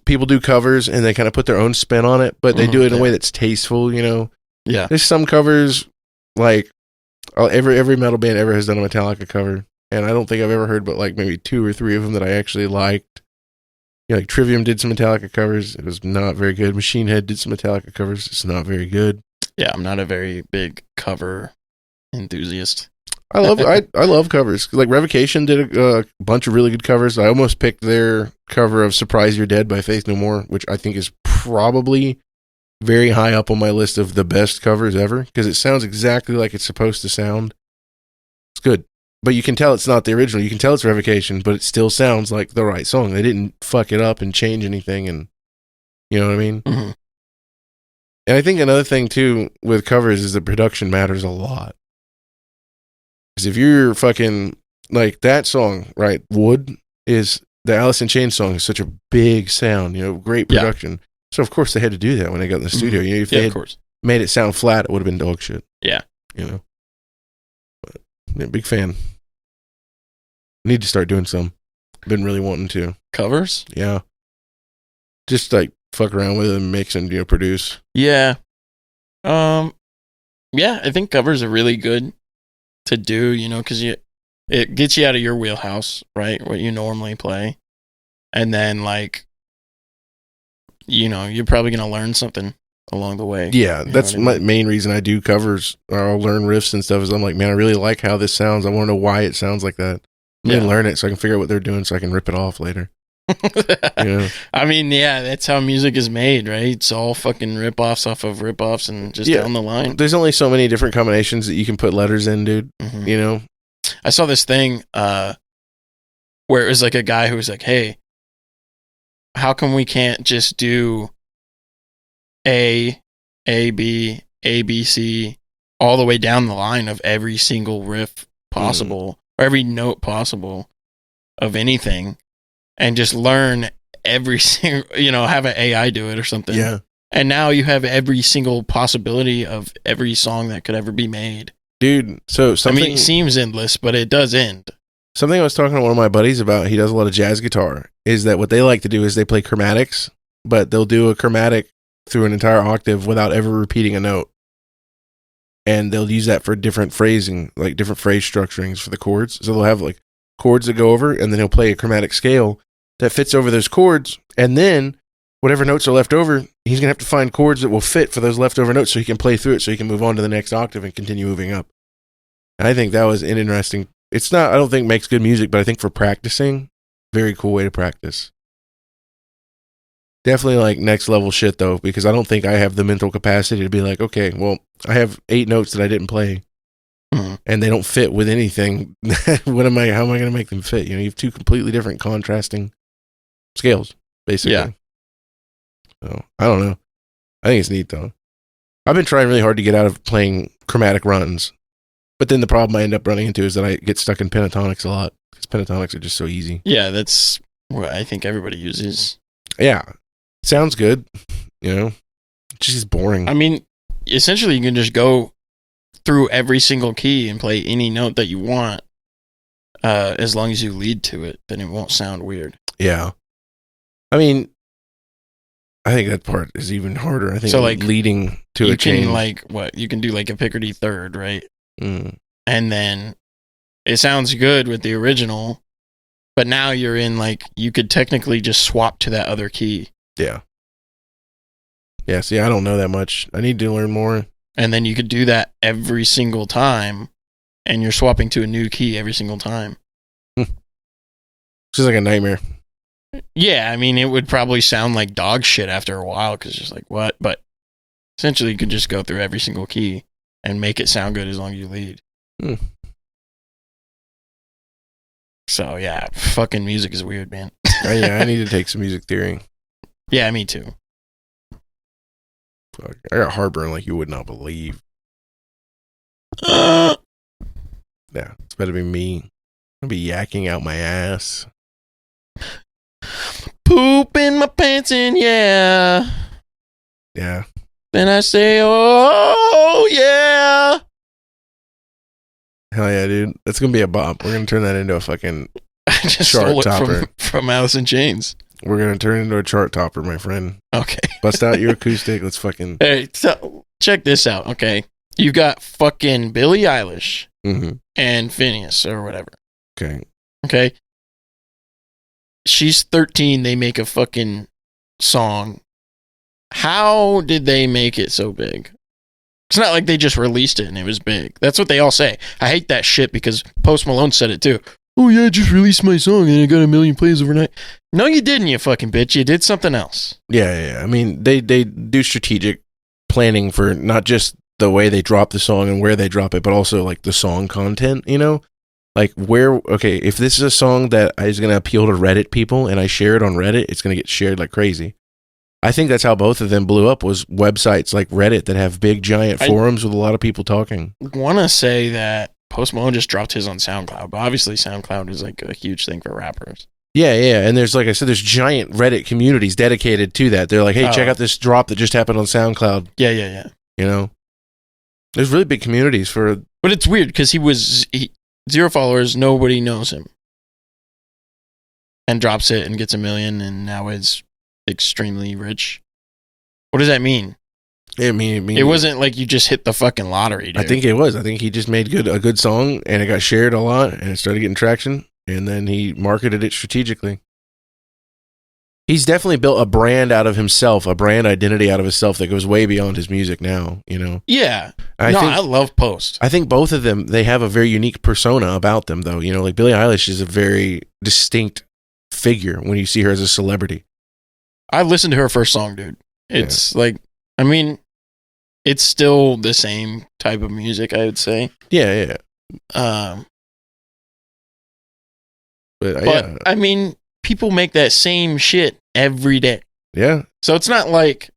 people do covers and they kind of put their own spin on it, but they do it in a way that's tasteful, you know? Yeah. There's some covers, like, every metal band ever has done a Metallica cover, and I don't think I've ever heard but, like, maybe 2 or 3 of them that I actually liked. You know, like, Trivium did some Metallica covers. It was not very good. Machine Head did some Metallica covers. It's not very good. Yeah, I'm not a very big cover enthusiast. I love covers. Like Revocation did a bunch of really good covers. I almost picked their cover of "Surprise You're Dead" by Faith No More, which I think is probably very high up on my list of the best covers ever because it sounds exactly like it's supposed to sound. It's good, but you can tell it's not the original. You can tell it's Revocation, but it still sounds like the right song. They didn't fuck it up and change anything, and you know what I mean. Mm-hmm. And I think another thing too with covers is that production matters a lot. Because if you're fucking, like, that song, right, Wood, is, the Alice in Chains song is such a big sound, you know, great production. Yeah. So, of course, they had to do that when they got in the studio. You know, if they had made it sound flat, it would have been dog shit. Yeah. You know? But, yeah, big fan. Need to start doing some. Been really wanting to. Covers? Yeah. Just, like, fuck around with it and mix and, you know, produce. Yeah. Yeah, I think covers are really good to do, you know, because it gets you out of your wheelhouse, right? What you normally play. And then, like, you know, you're probably going to learn something along the way. Yeah, that's my main reason I do covers, or I'll learn riffs and stuff, is I'm like, man, I really like how this sounds. I want to know why it sounds like that. I'm going to learn it so I can figure out what they're doing so I can rip it off later. You know? I mean, yeah, that's how music is made, right? It's all fucking rip-offs off of rip-offs and just down the line. There's only so many different combinations that you can put letters in, dude. Mm-hmm. You know? I saw this thing where it was like a guy who was like, hey, how come we can't just do A, B, A, B, C, all the way down the line of every single riff possible, or every note possible of anything, and just learn every single, you know, have an AI do it or something. Yeah. And now you have every single possibility of every song that could ever be made. Dude, so something... I mean, it seems endless, but it does end. Something I was talking to one of my buddies about, he does a lot of jazz guitar, is that what they like to do is they play chromatics, but they'll do a chromatic through an entire octave without ever repeating a note. And they'll use that for different phrasing, like different phrase structurings for the chords. So they'll have like chords that go over, and then he'll play a chromatic scale that fits over those chords, and then whatever notes are left over, he's going to have to find chords that will fit for those leftover notes so he can play through it so he can move on to the next octave and continue moving up. And I think that was an interesting... It's not, I don't think makes good music, but I think for practicing, very cool way to practice. Definitely like next level shit though, because I don't think I have the mental capacity to be like, okay, well, I have 8 notes that I didn't play. And they don't fit with anything. How am I going to make them fit? You know, you have 2 completely different contrasting scales, basically. Yeah. So, I don't know. I think it's neat, though. I've been trying really hard to get out of playing chromatic runs. But then the problem I end up running into is that I get stuck in pentatonics a lot. Because pentatonics are just so easy. Yeah, that's what I think everybody uses. Yeah. Sounds good. You know? It's just boring. I mean, essentially you can just go through every single key and play any note that you want, as long as you lead to it, then it won't sound weird. Yeah. I mean, I think that part is even harder. I think so, like, leading to a change. You can, like, what? You can do, like, a Picardy third, right? Mm. And then it sounds good with the original, but now you're in, like, you could technically just swap to that other key. Yeah. Yeah, see, I don't know that much. I need to learn more. And then you could do that every single time, and you're swapping to a new key every single time. It's just like a nightmare. Yeah, I mean, it would probably sound like dog shit after a while, because it's just like, what? But essentially, you could just go through every single key and make it sound good as long as you lead. So, yeah, fucking music is weird, man. Yeah, I need to take some music theory. Yeah, me too. Fuck, I got heartburn like you would not believe. Yeah, it's better be me. I'm gonna be yakking out my ass. Poop in my pants and yeah. Yeah. Then I say, oh yeah. Hell yeah, dude. That's gonna be a bop. We're gonna turn that into a fucking just Chart stole it topper. from Alice in Chains. We're gonna turn into a chart topper, my friend. Okay. Bust out your acoustic. Let's fucking. Hey, so check this out. Okay, you've got fucking Billie Eilish Mhm. and Phineas or whatever. Okay. Okay, she's 13. They make a fucking song. How did they make it so big? It's not like they just released it and it was big. That's what they all say. I hate that shit because Post Malone said it too. Oh yeah, I just released my song and it got 1 million plays overnight. No, you didn't, you fucking bitch. You did something else. Yeah. I mean, they do strategic planning for not just the way they drop the song and where they drop it, but also like the song content. You know, like where. Okay, if this is a song that is going to appeal to Reddit people and I share it on Reddit, it's going to get shared like crazy. I think that's how both of them blew up, was websites like Reddit that have big giant forums with a lot of people talking. Want to say that Post Malone just dropped his on SoundCloud, but obviously SoundCloud is like a huge thing for rappers. Yeah, and there's, like I said, there's giant Reddit communities dedicated to that. They're like, hey, check out this drop that just happened on SoundCloud. Yeah. You know, there's really big communities for. But it's weird because he 0 followers, nobody knows him, and drops it and gets 1 million, and now is extremely rich. What does that mean? I mean, It wasn't like you just hit the fucking lottery, dude. I think it was. I think he just made a good song, and it got shared a lot, and it started getting traction, and then he marketed it strategically. He's definitely built a brand out of himself, a brand identity out of himself that goes way beyond his music now, you know? Yeah. I love Post. I think both of them, they have a very unique persona about them, though. You know, like Billie Eilish is a very distinct figure when you see her as a celebrity. I listened to her first song, dude. It's like, I mean, it's still the same type of music, I would say. Yeah. But I mean, people make that same shit every day. Yeah. So it's not like,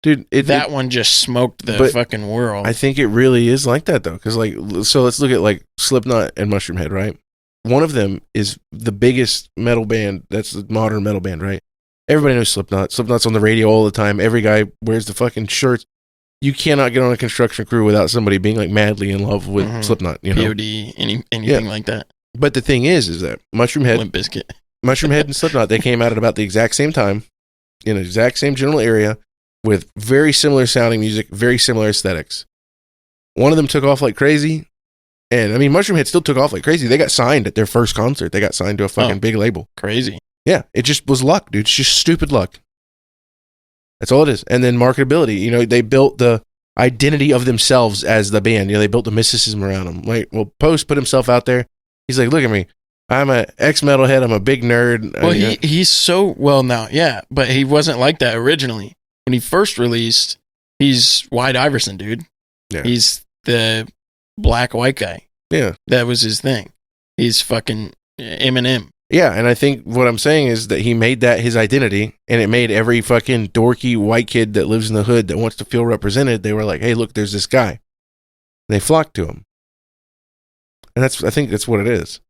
dude, that one just smoked the fucking world. I think it really is like that, though. Because, like, so let's look at, like, Slipknot and Mushroom Head, right? One of them is the biggest metal band. That's the modern metal band, right? Everybody knows Slipknot. Slipknot's on the radio all the time. Every guy wears the fucking shirts. You cannot get on a construction crew without somebody being, like, madly in love with Slipknot, you know? POD, anything like that. But the thing is that Mushroom Head Limp Bizkit. Mushroom Head and Slipknot, they came out at about the exact same time, in the exact same general area, with very similar sounding music, very similar aesthetics. One of them took off like crazy, and I mean, Mushroom Head still took off like crazy. They got signed at their first concert. They got signed to a fucking big label. Crazy. Yeah, it just was luck, dude. It's just stupid luck. That's all it is. And then marketability. You know, they built the identity of themselves as the band. You know, they built the mysticism around them. Like, well, Post put himself out there. He's like, look at me. I'm an ex-metalhead. I'm a big nerd. Well, he's so well now, yeah, but he wasn't like that originally. When he first released, he's White Iverson, dude. Yeah. He's the black white guy. Yeah. That was his thing. He's fucking Eminem. Yeah, and I think what I'm saying is that he made that his identity, and it made every fucking dorky white kid that lives in the hood that wants to feel represented, they were like, hey, look, there's this guy. They flocked to him. And I think that's what it is.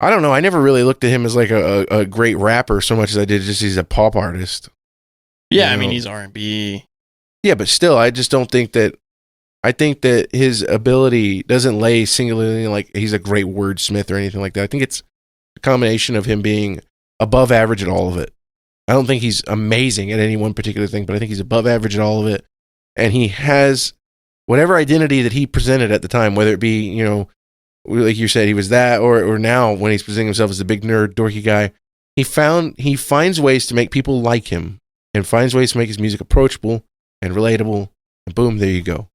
I don't know. I never really looked at him as like a great rapper so much as I did just he's a pop artist. Yeah, You I mean, know? he's R&B. Yeah, but still, I just don't think that. I think that his ability doesn't lay singularly like he's a great wordsmith or anything like that. I think it's a combination of him being above average at all of it. I don't think he's amazing at any one particular thing, but I think he's above average at all of it. And he has whatever identity that he presented at the time, whether it be, you know, like you said, he was that, or now when he's presenting himself as a big nerd, dorky guy, he finds ways to make people like him and finds ways to make his music approachable and relatable. And boom, there you go.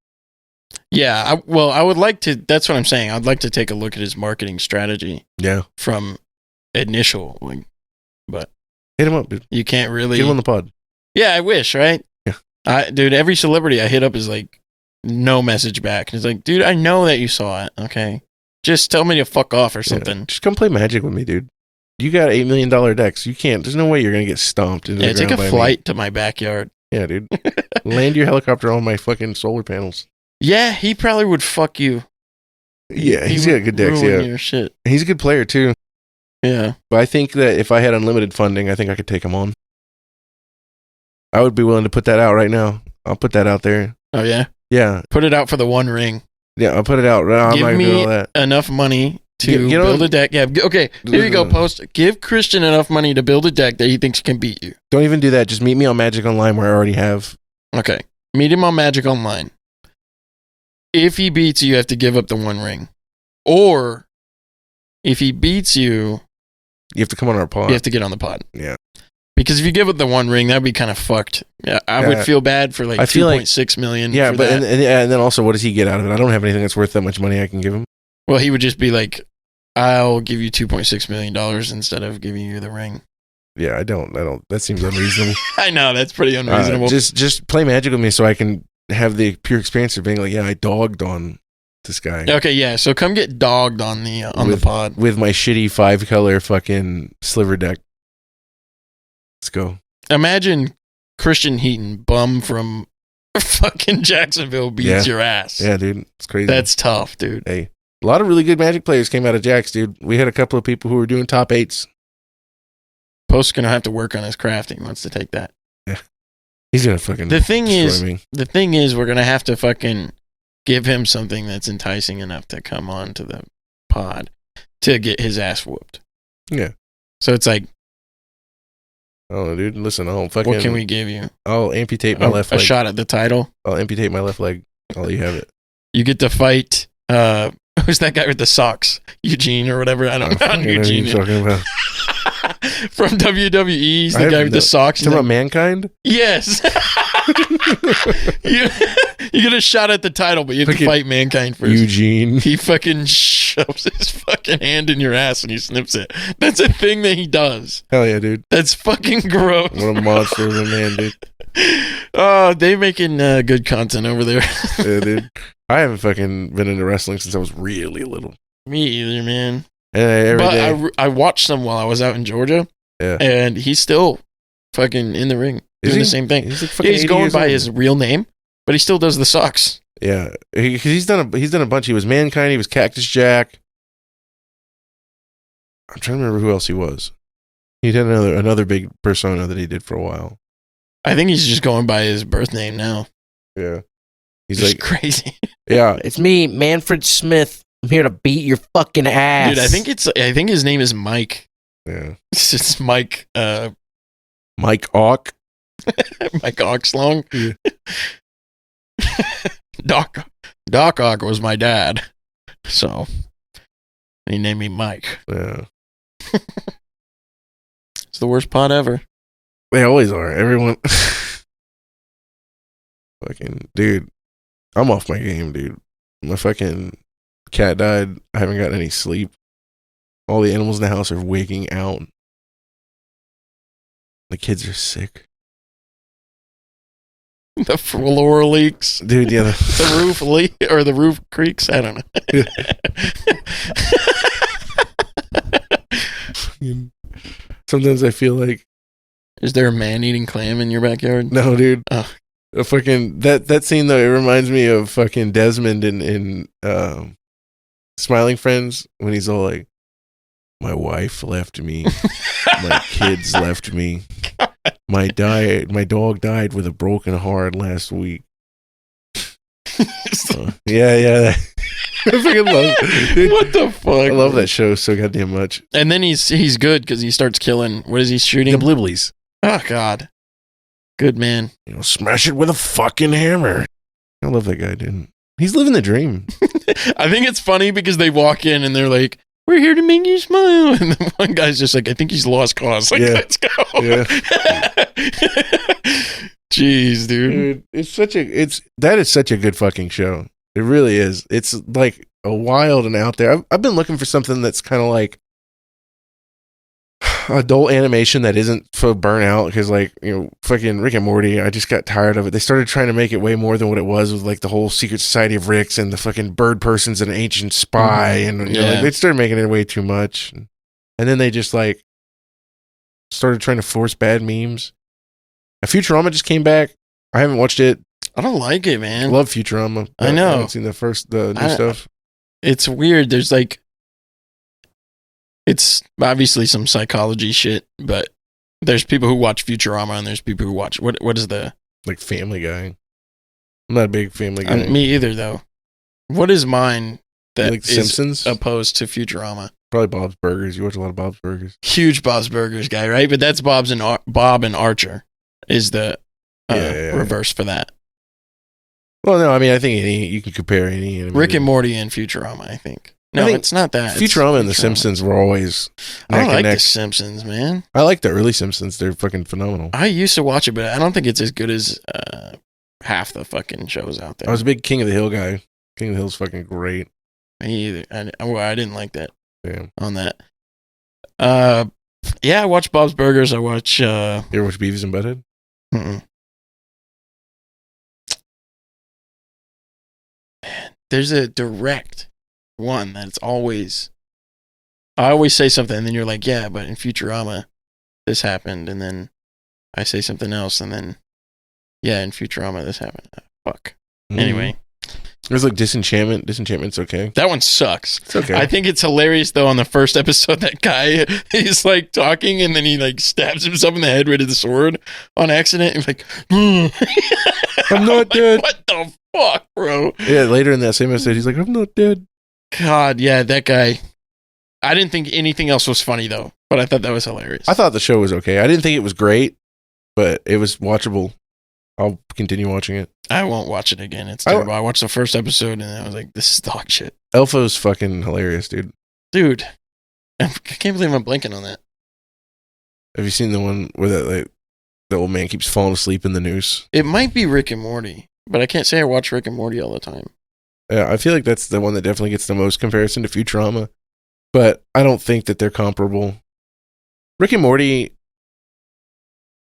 Yeah, I would like to, that's what I'm saying. I'd like to take a look at his marketing strategy. Yeah. From initial, but hit him up, dude. You can't really. Get him on the pod. Yeah, I wish, right? Yeah. Dude, every celebrity I hit up is like, no message back. It's like, dude, I know that you saw it, okay? Just tell me to fuck off or something. Yeah. Just come play Magic with me, dude. You got $8 million decks. You can't. There's no way you're gonna get stomped. Yeah, take a flight to my backyard. Yeah, dude. Land your helicopter on my fucking solar panels. Yeah, he probably would fuck you. Yeah, he's got good decks. Ruin Yeah, your shit. He's a good player too. Yeah, but I think that if I had unlimited funding, I think I could take him on. I would be willing to put that out right now. I'll put that out there. Oh yeah. Yeah. Put it out for the One Ring. Yeah, I'll put it out. I'm Give not me gonna do all that. enough money to Get on- build a deck. Yeah, okay. Here you go, Post. Give Christian enough money to build a deck that he thinks can beat you. Don't even do that. Just meet me on Magic Online where I already have. Okay. Meet him on Magic Online. If he beats you, you have to give up the one ring. Or if he beats you, You have to come on our pod. you have to get on the pod. Yeah. Because if you give up the one ring, that'd be kind of fucked. Yeah, I would feel bad for like I feel like- 2.6 million. Yeah, for but that. and then also, what does he get out of it? I don't have anything that's worth that much money I can give him. Well, he would just be like, I'll give you $2.6 million instead of giving you the ring. Yeah, I don't. That seems unreasonable. I know, that's pretty unreasonable. Just play Magic with me so I can have the pure experience of being like, yeah, I dogged on this guy Okay, yeah, so come get dogged on the pod. with my shitty 5-color fucking sliver deck. Let's go. Imagine Christian Heaton, bum from fucking Jacksonville, beats Yeah. your ass. Yeah, dude, it's crazy. That's tough, dude. Hey, a lot of really good Magic players came out of Jax, dude. We had a couple of people who were doing top 8s. Post's gonna have to work on his crafting. He wants to take that. He's gonna fucking. The thing destroy is, me. we're gonna have to fucking give him something that's enticing enough to come on to the pod to get his ass whooped. Yeah. So it's like, Oh, dude, listen, I'll fucking. what can we give you? I'll amputate my left A leg. shot at the title. I'll amputate my left leg. I'll let you have it. You get to fight. Who's that guy with the socks? Eugene or whatever. I don't know. I don't know who Eugene. you're talking about. From WWE, he's I the have guy with no- the socks. Talking about Mankind? Yes. you get a shot at the title, but you have to Fucking fight Mankind first. Eugene. He fucking shoves his fucking hand in your ass and he snips it. That's a thing that he does. Hell yeah, dude. That's fucking gross. What a monster of a man, dude. Oh, they making good content over there. Yeah, dude. I haven't fucking been into wrestling since I was really little. Me either, man. And every But day. I watched some while I was out in Georgia. Yeah. And he's still fucking in the ring Is doing he? the same thing. He's, like Yeah, fucking he's 80 going years by old. his real name, but he still does the socks. Yeah, he's done a bunch. He was Mankind. He was Cactus Jack. I'm trying to remember who else he was. He did another big persona that he did for a while. I think he's just going by his birth name now. Yeah, he's He's like, crazy. yeah, It's me, Manfred Smith. I'm here to beat your fucking ass. Dude, I think his name is Mike. yeah. It's just Mike Mike Ock. Mike Oxlong. Yeah. Doc Ock was my dad. So he named me Mike. Yeah, It's the worst pod ever. they always are. Everyone. Fucking dude, I'm off my game, dude. My fucking cat died. I haven't gotten any sleep. All the animals in the house are waking out. The kids are sick. The floor leaks. Dude, yeah. The roof leak or the roof creaks. I don't know. Sometimes I feel like, Is there a man eating clam in your backyard? no, dude. Oh. A fucking that scene though, it reminds me of fucking Desmond in Smiling Friends when he's all like, "My wife left me, my kids left me, my dog died with a broken heart last week." Yeah. I fucking love it. Dude, What the fuck? I love that show so goddamn much. And then he's good because he starts killing. What is he shooting? The Bliblies. Oh God, good man. You know, smash it with a fucking hammer. I love that guy, dude. He's living the dream. I think it's funny because they walk in and they're like, "We're here to make you smile," and the one guy's just like, "I think he's lost cause." Like, Yeah. let's go. Yeah. Jeez, dude. Dude, that is such a good fucking show. It really is. It's like a wild and out there. I've been looking for something that's kind of like adult animation that isn't for burnout because, like, you know, fucking Rick and Morty, I just got tired of it. They started trying to make it way more than what it was with like the whole Secret Society of Ricks and the fucking bird person's an ancient spy, and you know, Yeah. like, they started making it way too much. And then they just like started trying to force bad memes. Futurama just came back. I haven't watched it. I don't like it, I man. love Futurama. I know. haven't seen the new stuff. It's weird. There's like, it's obviously some psychology shit, but there's people who watch Futurama and there's people who watch what is the Like Family Guy. I'm not a big Family Guy. me either though. What is mine that like The is Simpsons? opposed to Futurama. Probably Bob's Burgers. You watch a lot of Bob's Burgers. Huge Bob's Burgers guy, right? But that's Bob and Archer is the Yeah. reverse for that. Well, no, I mean, I think you can compare any. Rick and Morty and Futurama, I think. No, think it's not that. It's Futurama and The Simpsons were always I don't neck and like neck. The Simpsons, man. I like the early Simpsons. They're fucking phenomenal. I used to watch it, but I don't think it's as good as half the fucking shows out there. I was a big King of the Hill guy. King of the Hill's fucking great. Me either. I didn't like that Yeah. on that. Yeah, I watch Bob's Burgers. I watch. You ever watch Beavis and Butthead? Mm-mm. Man, there's a direct one that's always. I always say something, and then you're like, "Yeah, but in Futurama, this happened," and then I say something else, and then, yeah, in Futurama, this happened. Fuck. Anyway, There's like Disenchantment. Disenchantment's okay. that one sucks. It's okay. I think it's hilarious though. On the first episode, that guy he's like talking, and then he like stabs himself in the head with his sword on accident. And like, I'm not dead. What the fuck, bro? Yeah, later in that same episode, he's like, I'm not dead. God, yeah, that guy. I didn't think anything else was funny though, but I thought that was hilarious. I thought the show was okay. I didn't think it was great, but it was watchable. I'll continue watching it. I won't watch it again. It's terrible. I watched the first episode and I was like, this is dog shit. Elfo's fucking hilarious, dude. Dude, I can't believe I'm blanking on that. Have you seen the one where the old man keeps falling asleep in the noose? It might be Rick and Morty, but I can't say I watch Rick and Morty all the time. Yeah, I feel like that's the one that definitely gets the most comparison to Futurama, but I don't think that they're comparable. Rick and Morty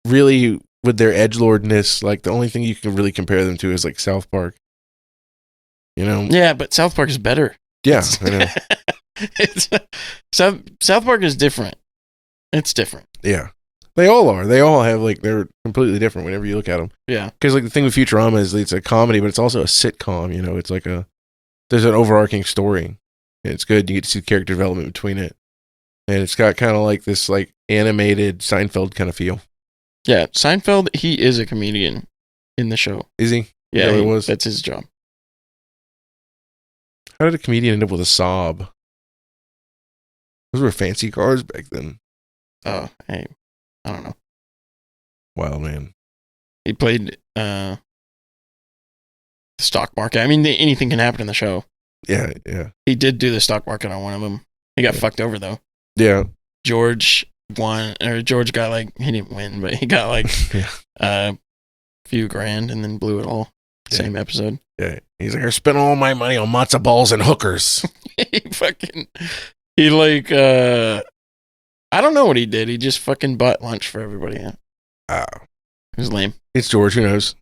really, with their edgelordness, like the only thing you can really compare them to is like South Park. You know? Yeah, but South Park is better. Yeah, I know. South Park is different. It's different. Yeah. They all are. They all have like, they're completely different whenever you look at them. Yeah. Because like the thing with Futurama is it's a comedy, but it's also a sitcom. You know, it's like there's an overarching story. And it's good. You get to see character development between it, and it's got kind of like this like animated Seinfeld kind of feel. Yeah, Seinfeld, he is a comedian in the show. Is he? Yeah, it was. That's his job. How did a comedian end up with a sob? Those were fancy cars back then. Oh, hey, I don't know. Wow, man. He played the stock market. I mean, anything can happen in the show. Yeah, yeah, He did do the stock market on one of them. He got fucked over though. yeah. George won, or George got like, he didn't win, but he got like Yeah. a few grand and then blew it all. Yeah. Same episode. Yeah. He's like, I spent all my money on matzo balls and hookers. he like I don't know what he did. He just fucking bought lunch for everybody. Yeah. It was lame. It's George. Who knows?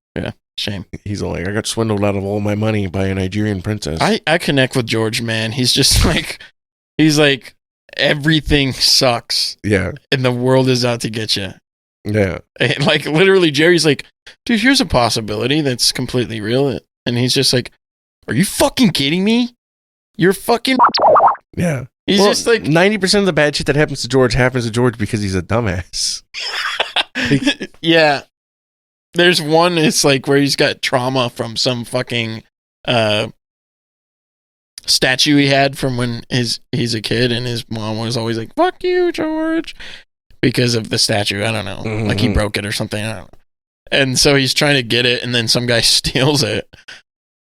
Shame. He's all like, I got swindled out of all my money by a Nigerian princess. I connect with George, man. He's just like, he's like, everything sucks Yeah, and the world is out to get you. yeah. And like literally Jerry's like, dude, here's a possibility that's completely real. And he's just like, are you fucking kidding me? You're fucking. Yeah. He's just like 90% of the bad shit that happens to George because he's a dumbass. yeah. There's one, it's like where he's got trauma from some fucking statue he had from when he's a kid, and his mom was always like, fuck you, George, because of the statue. I don't know. Mhm. Like he broke it or something. I don't know. And so he's trying to get it, and then some guy steals it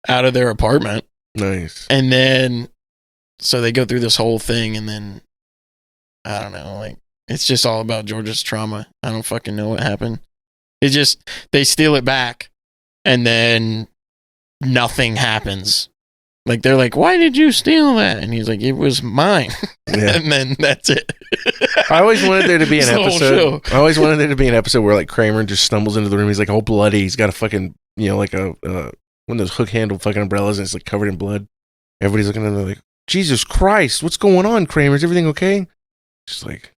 out of their apartment. Nice. And then, so they go through this whole thing, and then, I don't know, like, it's just all about George's trauma. I don't fucking know what happened. They steal it back, and then nothing happens. Like, they're like, why did you steal that? And he's like, it was mine. Yeah. And then that's it. I always wanted there to be an It's the whole episode. show. I always wanted there to be an episode where like Kramer just stumbles into the room. He's like all bloody. He's got a fucking, you know, like a one of those hook handled fucking umbrellas, and it's like covered in blood. Everybody's looking at him like, Jesus Christ, what's going on, Kramer? Is everything okay? Just like,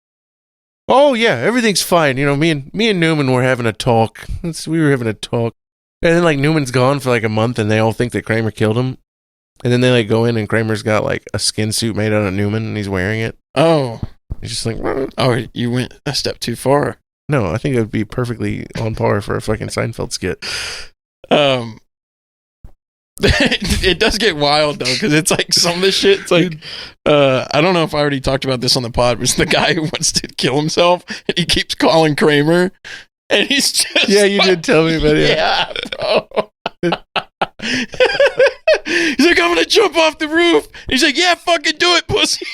oh yeah, everything's fine. You know, me and Newman were having a talk. We were having a talk, and then like Newman's gone for like a month, and they all think that Kramer killed him. And then they like go in, and Kramer's got like a skin suit made out of Newman, and he's wearing it. Oh. He's just like, Oh, you went a step too far. no, I think it would be perfectly on par for a fucking Seinfeld skit. It does get wild though, because it's like some of this shit. It's like I don't know if I already talked about this on the pod, but it's the guy who wants to kill himself and he keeps calling Kramer, and he's just Yeah, you did tell me about it. yeah, bro. He's like, I'm gonna jump off the roof. He's like, yeah, fucking do it, pussy.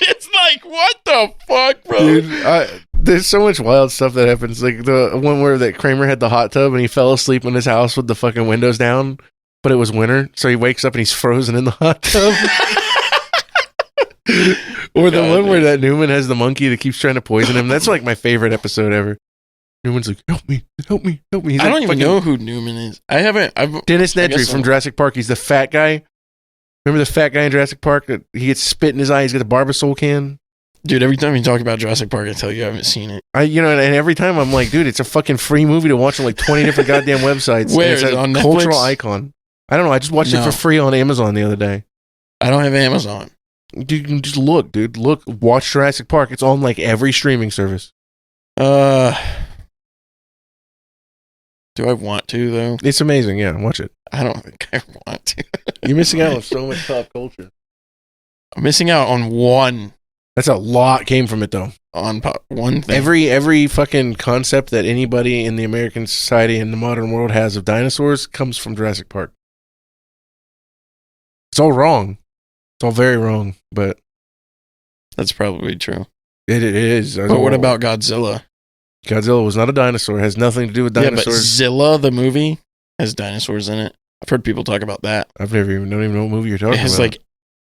It's like, what the fuck, bro? Dude, there's so much wild stuff that happens. Like the one where that Kramer had the hot tub and he fell asleep in his house with the fucking windows down, but it was winter, so he wakes up and he's frozen in the hot tub. Or the one where that Newman has the monkey that keeps trying to poison him. That's like my favorite episode ever. Newman's like, help me. He's I like, don't even fucking know who Newman is. I've Dennis I Nedry guess from so. Jurassic Park. He's the fat guy. Remember the fat guy in Jurassic Park that he gets spit in his eye? He's got the Barbasol can. dude. Every time you talk about Jurassic Park, I tell you I haven't seen it. And every time I'm like, dude, it's a fucking free movie to watch on like 20 different goddamn websites. Where, And it's is it a on cultural Netflix? icon. I don't know. I just watched it No. for free on Amazon the other day. I don't have Amazon. Dude, you can just look, dude. Look, watch Jurassic Park. It's on like every streaming service. Do I want to though? It's amazing. Yeah, watch it. I don't think I want to. You're missing out on so much pop culture. I'm missing out on one That's a lot came from it though. one thing. Every fucking concept that anybody in the American society and the modern world has of dinosaurs comes from Jurassic Park. It's all wrong. It's all very wrong, but That's probably true. it is. But what about Godzilla? Godzilla? Was not a dinosaur. It has nothing to do with Yeah, but dinosaurs. Zilla the movie has dinosaurs in it. I've heard people talk about that. I've never even don't even know what movie you're talking It has about. like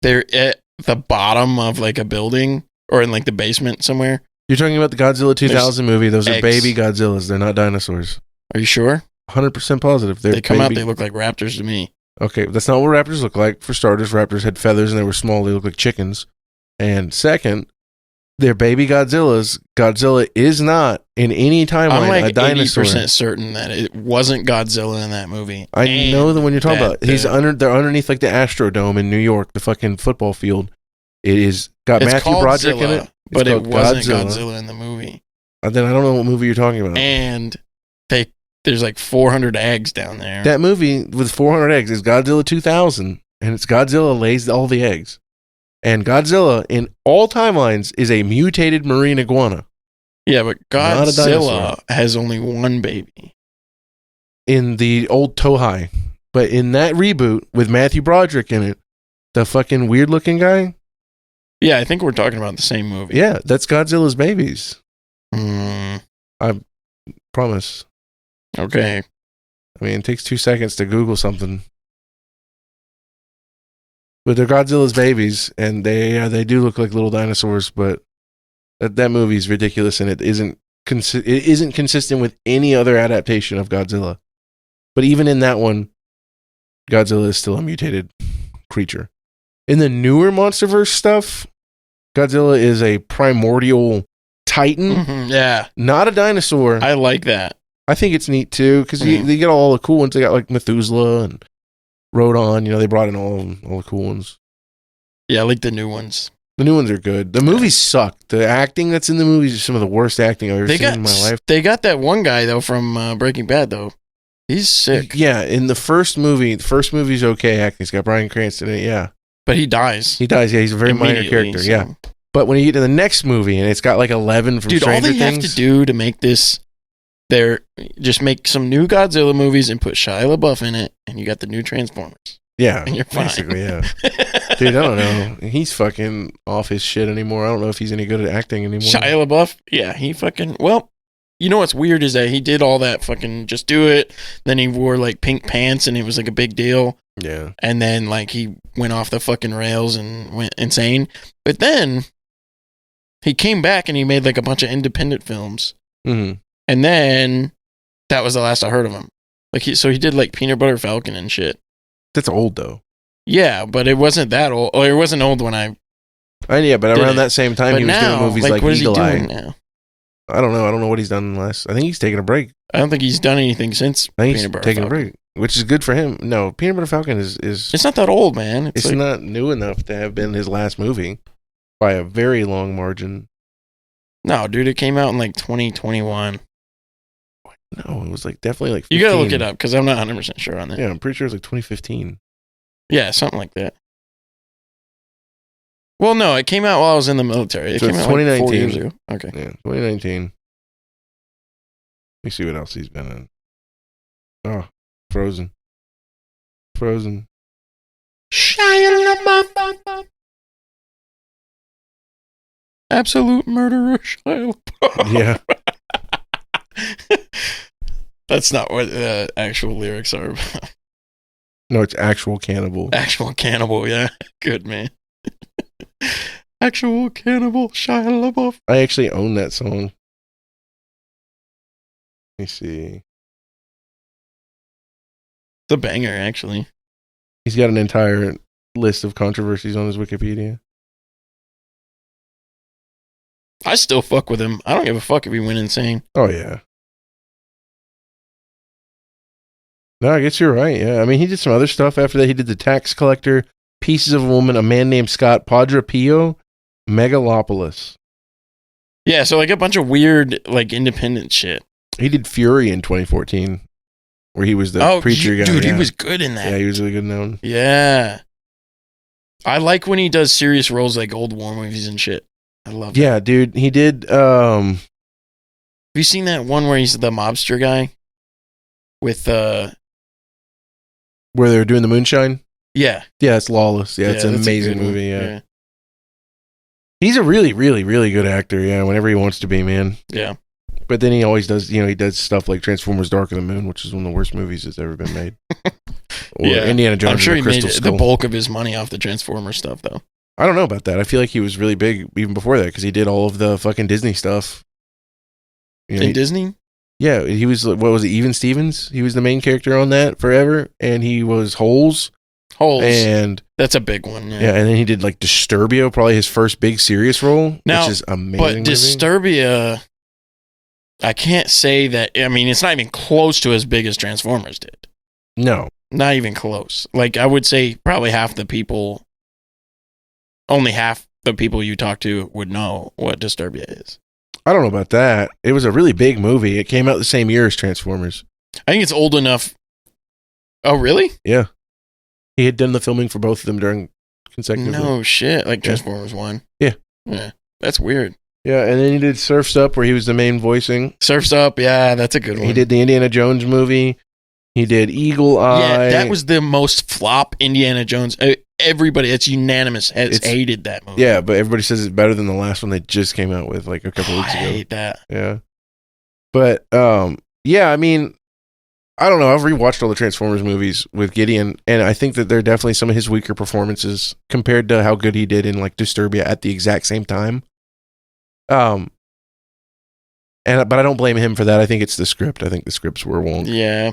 they're at the bottom of like a building or in like the basement somewhere. You're talking about the Godzilla 2000 movie. Those are eggs. baby Godzillas. They're not dinosaurs. Are you sure? 100% positive. They're They come out, baby- they look like raptors to me. Okay, that's not what raptors look like. For starters, raptors had feathers and they were small. They look like chickens. And second, they're baby Godzillas. Godzilla is not in any I'm timeline like a dinosaur. 80% certain that it wasn't Godzilla in that movie. I And know the one you're talking that about. He's they're underneath like the Astrodome in New York, the fucking football field. It is got It's Matthew called Broderick in Zilla, it. but it called wasn't Godzilla in the movie. Then I don't know what movie you're talking about. And there's like 400 eggs down there. That movie with 400 eggs is Godzilla 2000, and it's Godzilla lays all the eggs. And Godzilla in all timelines is a mutated marine iguana. Yeah, but Not a dinosaur. Godzilla has only one baby. In the old Tohei. But in that reboot with Matthew Broderick in it, the fucking weird looking guy, Yeah, I think we're talking about the same movie. yeah, that's Godzilla's babies. Mm, Promise. okay. I mean, it takes 2 seconds to Google something. But they're Godzilla's babies, and they do look like little dinosaurs, but that movie's ridiculous, and it isn't consistent with any other adaptation of Godzilla. But even in that one, Godzilla is still a mutated creature. In the newer MonsterVerse stuff, Godzilla is a primordial titan, Mhm, yeah, not a dinosaur. I like that. I think it's neat too because Mhm. they get all the cool ones. They got like Methuselah and Rodon. They brought in all the cool ones. Yeah, I like the new ones. The new ones are good. The movies suck. The acting that's in the movies is some of the worst acting I've ever seen in my life. They got that one guy though from Breaking Bad though. He's sick, Yeah, in the first movie's okay acting. It's got Bryan Cranston in it. Yeah, but he dies. he dies. Yeah, he's a very minor immediately, character. so- Yeah, but when you get to the next movie and it's got like 11 from Dude, all Stranger they Things, have to do to make this, they're just make some new Godzilla movies and put Shia LaBeouf in it, and you got the new Transformers. yeah, And you're fine. basically, yeah. Dude, I don't know. He's fucking off his shit anymore. I don't know if he's any good at acting anymore. Shia LaBeouf, yeah, he fucking, well, you know what's weird is that he did all that fucking just do it. Then he wore like pink pants and it was like a big deal. Yeah. And then like he went off the fucking rails and went insane. But then he came back and he made like a bunch of independent films. hmm And then that was the last I heard of him. Like he did like Peanut Butter Falcon and shit. That's old though. Yeah, but it wasn't that old. Or it wasn't old when I. Yeah, but Did around it. that same time, But he was now, doing movies like what is he Eagle doing Eye. now? I don't know. I don't know what he's done last. I think he's taking a break. I don't think he's done anything since I think he's Peanut Butter taking Falcon. a break, which is good for him. No, Peanut Butter Falcon is It's not that old, man. It's like, not new enough to have been his last movie by a very long margin. no, dude, it came out in like 2021. No, it was like definitely like 15. You gotta look it up because I'm not 100% sure on that. Yeah, I'm pretty sure it was like 2015. Yeah, something like that. Well, no, it came out while I was in the military. It So came it's out like 4 2019. years ago. Okay. Yeah, 2019. Let me see what else he's been in. Oh, Frozen. Frozen. Absolute murderer, Shia LaBeouf. Yeah. That's not what the actual lyrics are. No, it's actual cannibal. Actual cannibal, yeah. Good, man. Actual cannibal, Shia LaBeouf. I actually own that song. Let me see. It's a banger, actually. He's got an entire list of controversies on his Wikipedia. I still fuck with him. I don't give a fuck if he went insane. Oh, yeah. No, I guess you're right. Yeah. I mean, he did some other stuff after that. He did The Tax Collector, Pieces of a Woman, A Man Named Scott, Padre Pio, Megalopolis. Yeah, so like a bunch of weird, like independent shit. He did Fury in 2014, where he was the preacher guy. Dude, yeah. he was good in that. Yeah, he was really good in that one. Yeah. I like when he does serious roles like old war movies and shit. I love that. Yeah, dude. He did. Have you seen that one where he's the mobster guy? With, Where they were doing the moonshine. yeah. Yeah, it's Lawless. Yeah, it's an that's a amazing good one. movie. Yeah. He's a really, really, really good actor. Yeah, whenever he wants to be, man. Yeah. But then he always does, he does stuff like Transformers Dark of the Moon, which is one of the worst movies that's ever been made. Or Yeah. Indiana Jones I'm sure and he the made Crystal the Skull. bulk of his money off the Transformer stuff, though. I don't know about that. I feel like he was really big even before that because he did all of the fucking Disney stuff. In Disney? Yeah, he was, what was it, Even Stevens? He was the main character on that forever, and he was Holes. Holes. And That's a big one. yeah, and then he did like Disturbia, probably his first big serious role, Now, which is amazing. But movie. Disturbia, I can't say that. I mean, it's not even close to as big as Transformers did. No. Not even close. Like, I would say probably only half the people you talk to would know what Disturbia is. I don't know about that. It was a really big movie. It came out the same year as Transformers. I think it's old enough. Oh, really? Yeah. He had done the filming for both of them during consecutively. No shit. Like Yeah. Transformers 1. Yeah. Yeah. That's weird. Yeah, and then he did Surf's Up, where he was the main voicing. Surf's Up. Yeah, that's a good one. He did the Indiana Jones movie. He did Eagle Eye. Yeah, that was the most flop Indiana Jones. Everybody, it's unanimous, has hated that movie. Yeah, but everybody says it's better than the last one they just came out with like a couple weeks I ago. hate that. Yeah. But yeah, I mean, I don't know. I've rewatched all the Transformers movies with Gideon, and I think that they're definitely some of his weaker performances compared to how good he did in like Disturbia at the exact same time. But I don't blame him for that. I think it's the script. I think the scripts were wrong. Yeah.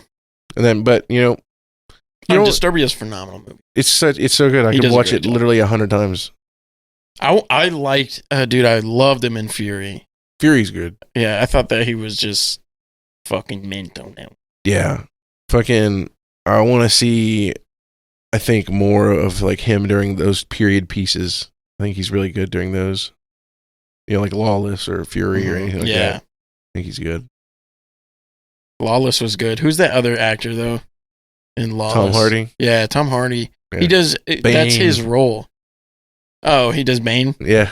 And then, but you know, Disturbia's a phenomenal movie. it's so good. I He could does a watch great it job. literally 100 times. I liked, dude, I loved him in Fury. Fury's good. Yeah, I thought that he was just fucking mint on that. Yeah. Fucking, I want to see, I think, more of like him during those period pieces. I think he's really good during those. Like Lawless or Fury or anything like Yeah. that. I think he's good. Lawless was good. Who's that other actor, though? In Lawless? Tom Hardy. Yeah, Tom Hardy. Yeah. He does, that's Bane. his role. Oh, he does Bane? Yeah.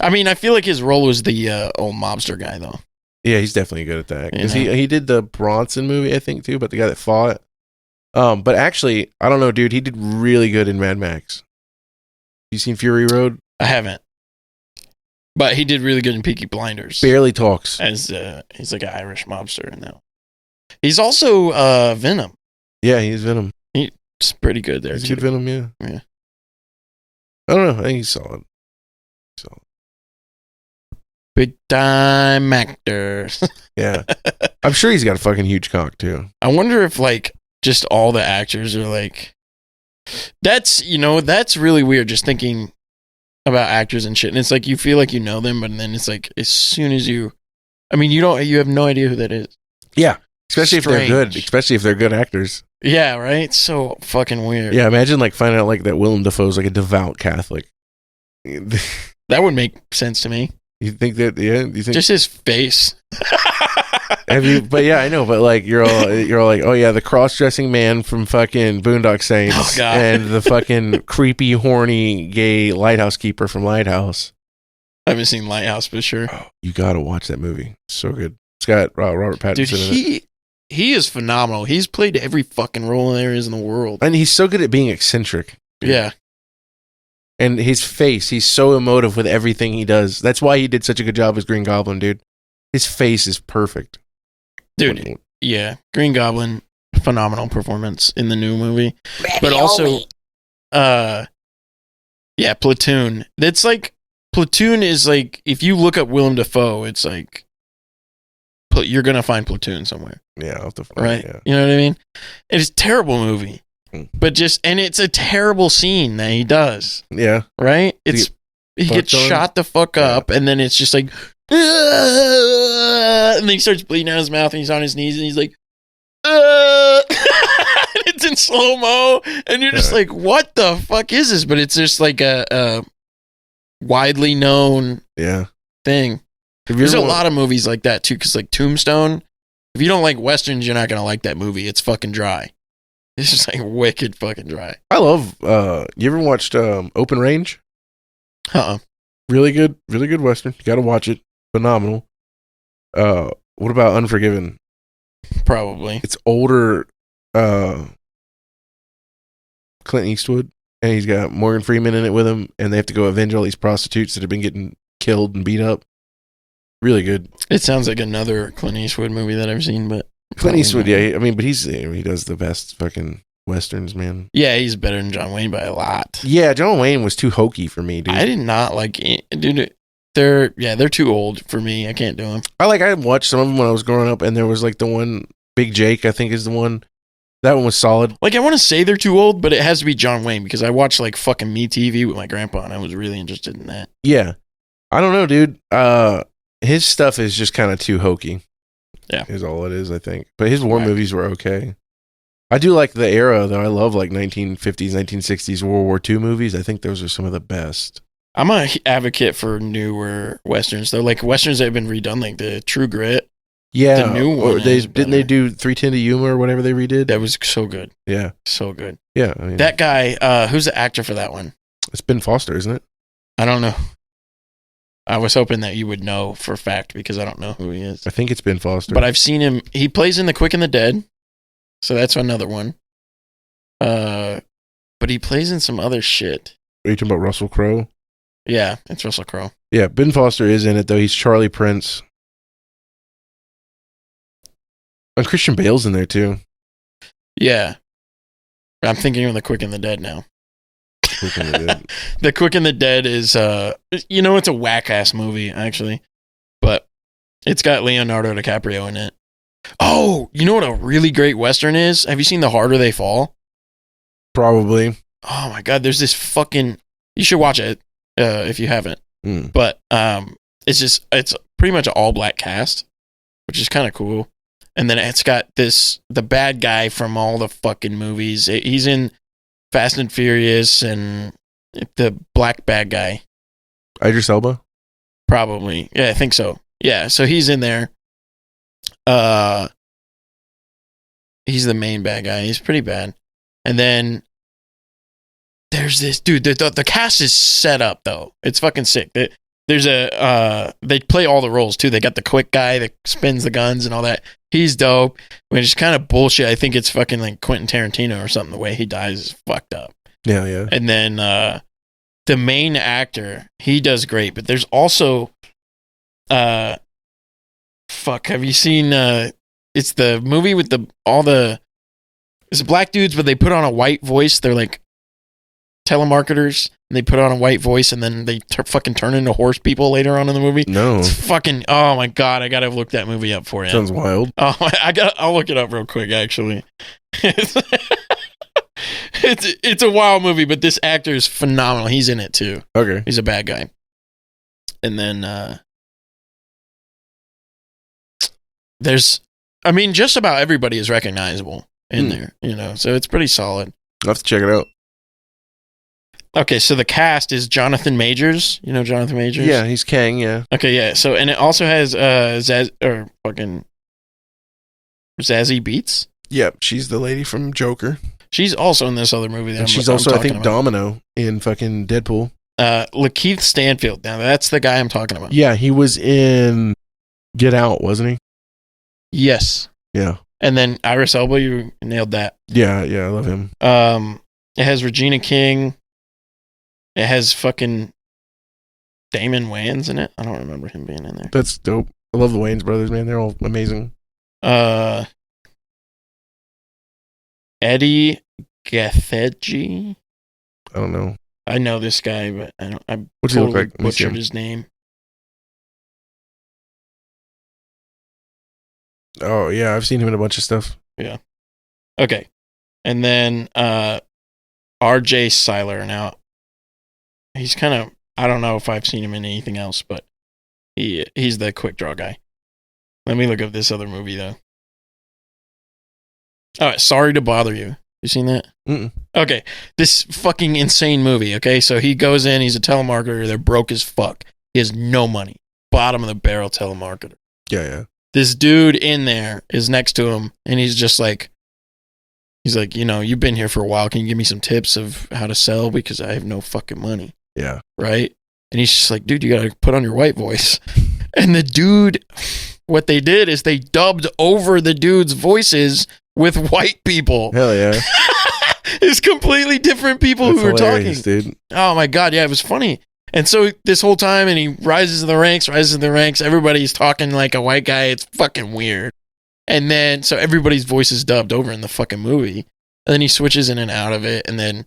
I mean, I feel like his role was the old mobster guy, though. Yeah, he's definitely good at that. Because Yeah. he did the Bronson movie, I think, too, but the guy that fought. But actually, I don't know, dude. He did really good in Mad Max. You seen Fury Road? I haven't. But he did really good in Peaky Blinders. Barely talks. As he's like an Irish mobster in that. He's also Venom. Yeah, he's Venom. It's pretty good there, He's too. good Venom, yeah. Yeah. I don't know. I think he's solid. Big time actor. Yeah. I'm sure he's got a fucking huge cock, too. I wonder if, like, just all the actors are like... That's really weird, just thinking about actors and shit. And it's like, you feel like you know them, but then it's like, as soon as you... I mean, you have no idea who that is. Yeah. Especially if they're good. Strange. Especially if they're good actors. Yeah, right? It's so fucking weird. Yeah, imagine like finding out like that Willem Dafoe's like a devout Catholic. That would make sense to me. You think that? Yeah. You think? Just his face. Have you? But yeah, I know. But like, you're all like, oh yeah, the cross-dressing man from fucking Boondock Saints, Oh, God. and the fucking creepy, horny, gay lighthouse keeper from Lighthouse. I haven't seen Lighthouse for sure. Oh, you gotta watch that movie. So good. It's got Robert Pattinson Dude, in it, he is phenomenal. He's played every fucking role there is in the world. and he's so good at being eccentric. Yeah. And his face, he's so emotive with everything he does. That's why he did such a good job as Green Goblin, dude. His face is perfect. Dude, yeah. Green Goblin, phenomenal performance in the new movie. But also, yeah, Platoon. That's like, Platoon is like, if you look up Willem Dafoe, it's like, you're going to find Platoon somewhere, Yeah, I'll have to find right? it, yeah. You know what I mean? It's a terrible movie. Mm. But and it's a terrible scene that he does, Yeah. right? He gets fucked on? shot the fuck up, and then it's just like, and then he starts bleeding out his mouth, and he's on his knees, and he's like, and it's in slow mo, and you're just like, what the fuck is this? But it's just like a widely known Yeah. thing. Have you There's a ever lot of movies like that too, because like Tombstone, if you don't like westerns, you're not gonna like that movie. It's fucking dry. It's just like wicked fucking dry. I love, you ever watched Open Range? Really good Western. You gotta watch it. Phenomenal. What about Unforgiven? Probably. It's older Clint Eastwood, and he's got Morgan Freeman in it with him, and they have to go avenge all these prostitutes that have been getting killed and beat up. Really good. It sounds like another Clint Eastwood movie that I've seen, but Clint probably Eastwood, not. yeah. I mean, but he does the best fucking westerns, man. Yeah, he's better than John Wayne by a lot. Yeah, John Wayne was too hokey for me, dude. I did not like it. Dude, they're too old for me. I can't do them. I watched some of them when I was growing up, and there was like the one Big Jake, I think is the one. That one was solid. Like, I want to say they're too old, but it has to be John Wayne because I watched like fucking Me TV with my grandpa, and I was really interested in that. Yeah. I don't know, dude. His stuff is just kind of too hokey. Yeah. Is all it is, I think. But his war Right. movies were okay. I do like the era, though. I love like 1950s, 1960s World War II movies. I think those are some of the best. I'm a advocate for newer westerns, though. Like westerns that have been redone, like the True Grit. Yeah. The new or one They is didn't they better. do 310 to Yuma or whatever they redid? That was so good. Yeah. So good. Yeah. I mean, That guy, who's the actor for that one? it's Ben Foster, isn't it? I don't know. I was hoping that you would know for a fact because I don't know who he is. I think it's Ben Foster. But I've seen him. He plays in The Quick and the Dead. So that's another one. But he plays in some other shit. Are you talking about Russell Crowe? Yeah, it's Russell Crowe. Yeah, Ben Foster is in it, though. He's Charlie Prince. And Christian Bale's in there, too. Yeah. I'm thinking of The Quick and the Dead now. Looking at it. The Quick and the Dead is, it's a whack ass movie, actually. But it's got Leonardo DiCaprio in it. Oh, you know what a really great Western is? Have you seen The Harder They Fall? Probably. Oh my God, there's this fucking, you should watch it if you haven't. Mm. But it's pretty much an all black cast, which is kind of cool. And then it's got the bad guy from all the fucking movies. He's in Fast and Furious and the black bad guy. Idris Elba? Probably. Yeah, I think so. Yeah, so he's in there. He's the main bad guy. He's pretty bad. And then there's this dude. The cast is set up though. It's fucking sick. There's they play all the roles too. They got the quick guy that spins the guns and all that. He's dope. Which is kind of bullshit. I think it's fucking like Quentin Tarantino or something. The way he dies is fucked up. Yeah, yeah. And then the main actor, he does great. But there's also have you seen it's the movie with it's black dudes, but they put on a white voice. They're like telemarketers, and they put on a white voice, and then they fucking turn into horse people later on in the movie. No. It's fucking, oh my God, I gotta look that movie up for you. Sounds wild. Oh, I'll look it up real quick, actually. It's a wild movie, but this actor is phenomenal. He's in it too. Okay. He's a bad guy. And then there's, I mean, just about everybody is recognizable in there, so it's pretty solid. I'll have to check it out. Okay, so the cast is Jonathan Majors. You know Jonathan Majors? Yeah, he's Kang. Yeah, Okay, yeah. So and it also has Zazie Beetz. yeah. She's the lady from Joker, She's also in this other movie. That and she's I'm also, I talking think, about. Domino in fucking Deadpool. Lakeith Stanfield. Now that's the guy I'm talking about. Yeah, he was in Get Out, wasn't he? Yes. Yeah, And then Iris Elba, you nailed that. yeah. I love him. It has Regina King. It has fucking Damon Wayans in it. I don't remember him being in there. That's dope. I love the Wayans brothers, man. They're all amazing. Eddie Gathegi. I don't know. I know this guy, but I don't. I What's he look totally like? Let me see butchered him. his name. Oh yeah, I've seen him in a bunch of stuff. Okay, and then R.J. Seiler. Now he's kind of. I don't know if I've seen him in anything else, but he's the quick draw guy. Let me look up this other movie though. All right, Sorry to Bother You. You seen that? Mm-mm. Okay, this fucking insane movie. Okay, so he goes in. He's a telemarketer. They're broke as fuck. He has no money. Bottom of the barrel telemarketer. Yeah. This dude in there is next to him, and he's like, you've been here for a while. Can you give me some tips of how to sell? Because I have no fucking money. Yeah. Right? And he's just like, dude, you gotta put on your white voice. And the dude, what they did is they dubbed over the dude's voices with white people. Hell yeah. It's completely different people That's who were talking. hilarious, dude. Oh my God, yeah, it was funny. And so this whole time, and he rises in the ranks, everybody's talking like a white guy. It's fucking weird. And then, so everybody's voice is dubbed over in the fucking movie. And then he switches in and out of it. And then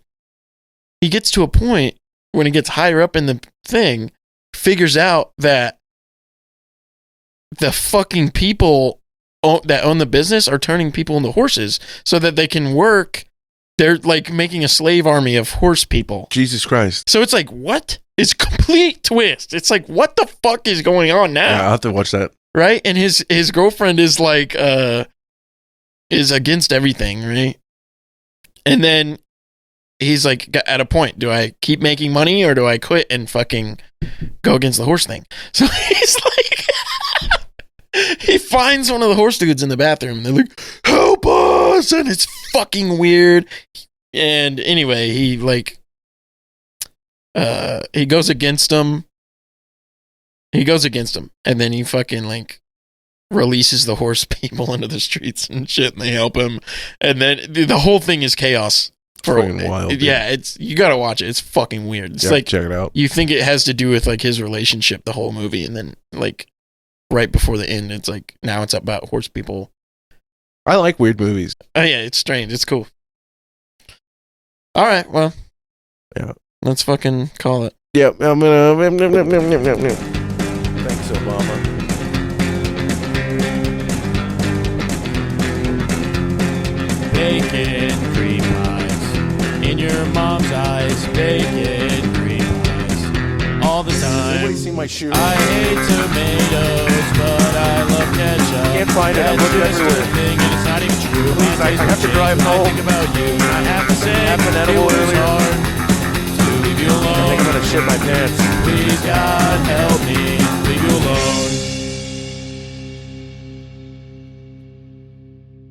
he gets to a point when he gets higher up in the thing, figures out that the fucking people that own the business are turning people into horses so that they can work. They're like making a slave army of horse people. Jesus Christ. So it's like, what? It's complete twist. It's like, what the fuck is going on now? Yeah, I'll have to watch that. Right? And his girlfriend is like, is against everything, right? And then he's like, at a point, do I keep making money or do I quit and fucking go against the horse thing? So he's like, he finds one of the horse dudes in the bathroom. They're like, help us! And it's fucking weird. And anyway, he goes against him. And then he fucking like releases the horse people into the streets and shit, and they help him. And then the whole thing is chaos. Fucking wild, dude. Yeah, you gotta watch it. It's fucking weird. It's Yeah, like check it out. you think it has to do with like his relationship the whole movie, and then like right before the end, it's like now it's about horse people. I like weird movies. Oh yeah, it's strange. It's cool. All right, well, Yeah. let's fucking call it. Yep. I'm gonna. Thanks, Obama. Bacon cream pies in your mom's eyes. Bacon cream pies all the Anybody time. see my shoe? I hate tomatoes, but I love ketchup. Can't find it. I'm That's looking just everywhere. a thing, and it's not even true. Please, I have to When drive home. I think about you, and I have to say, Have an it edible was earlier. hard to leave you I think I'm alone. gonna shit my pants. Please, God, help me leave you alone.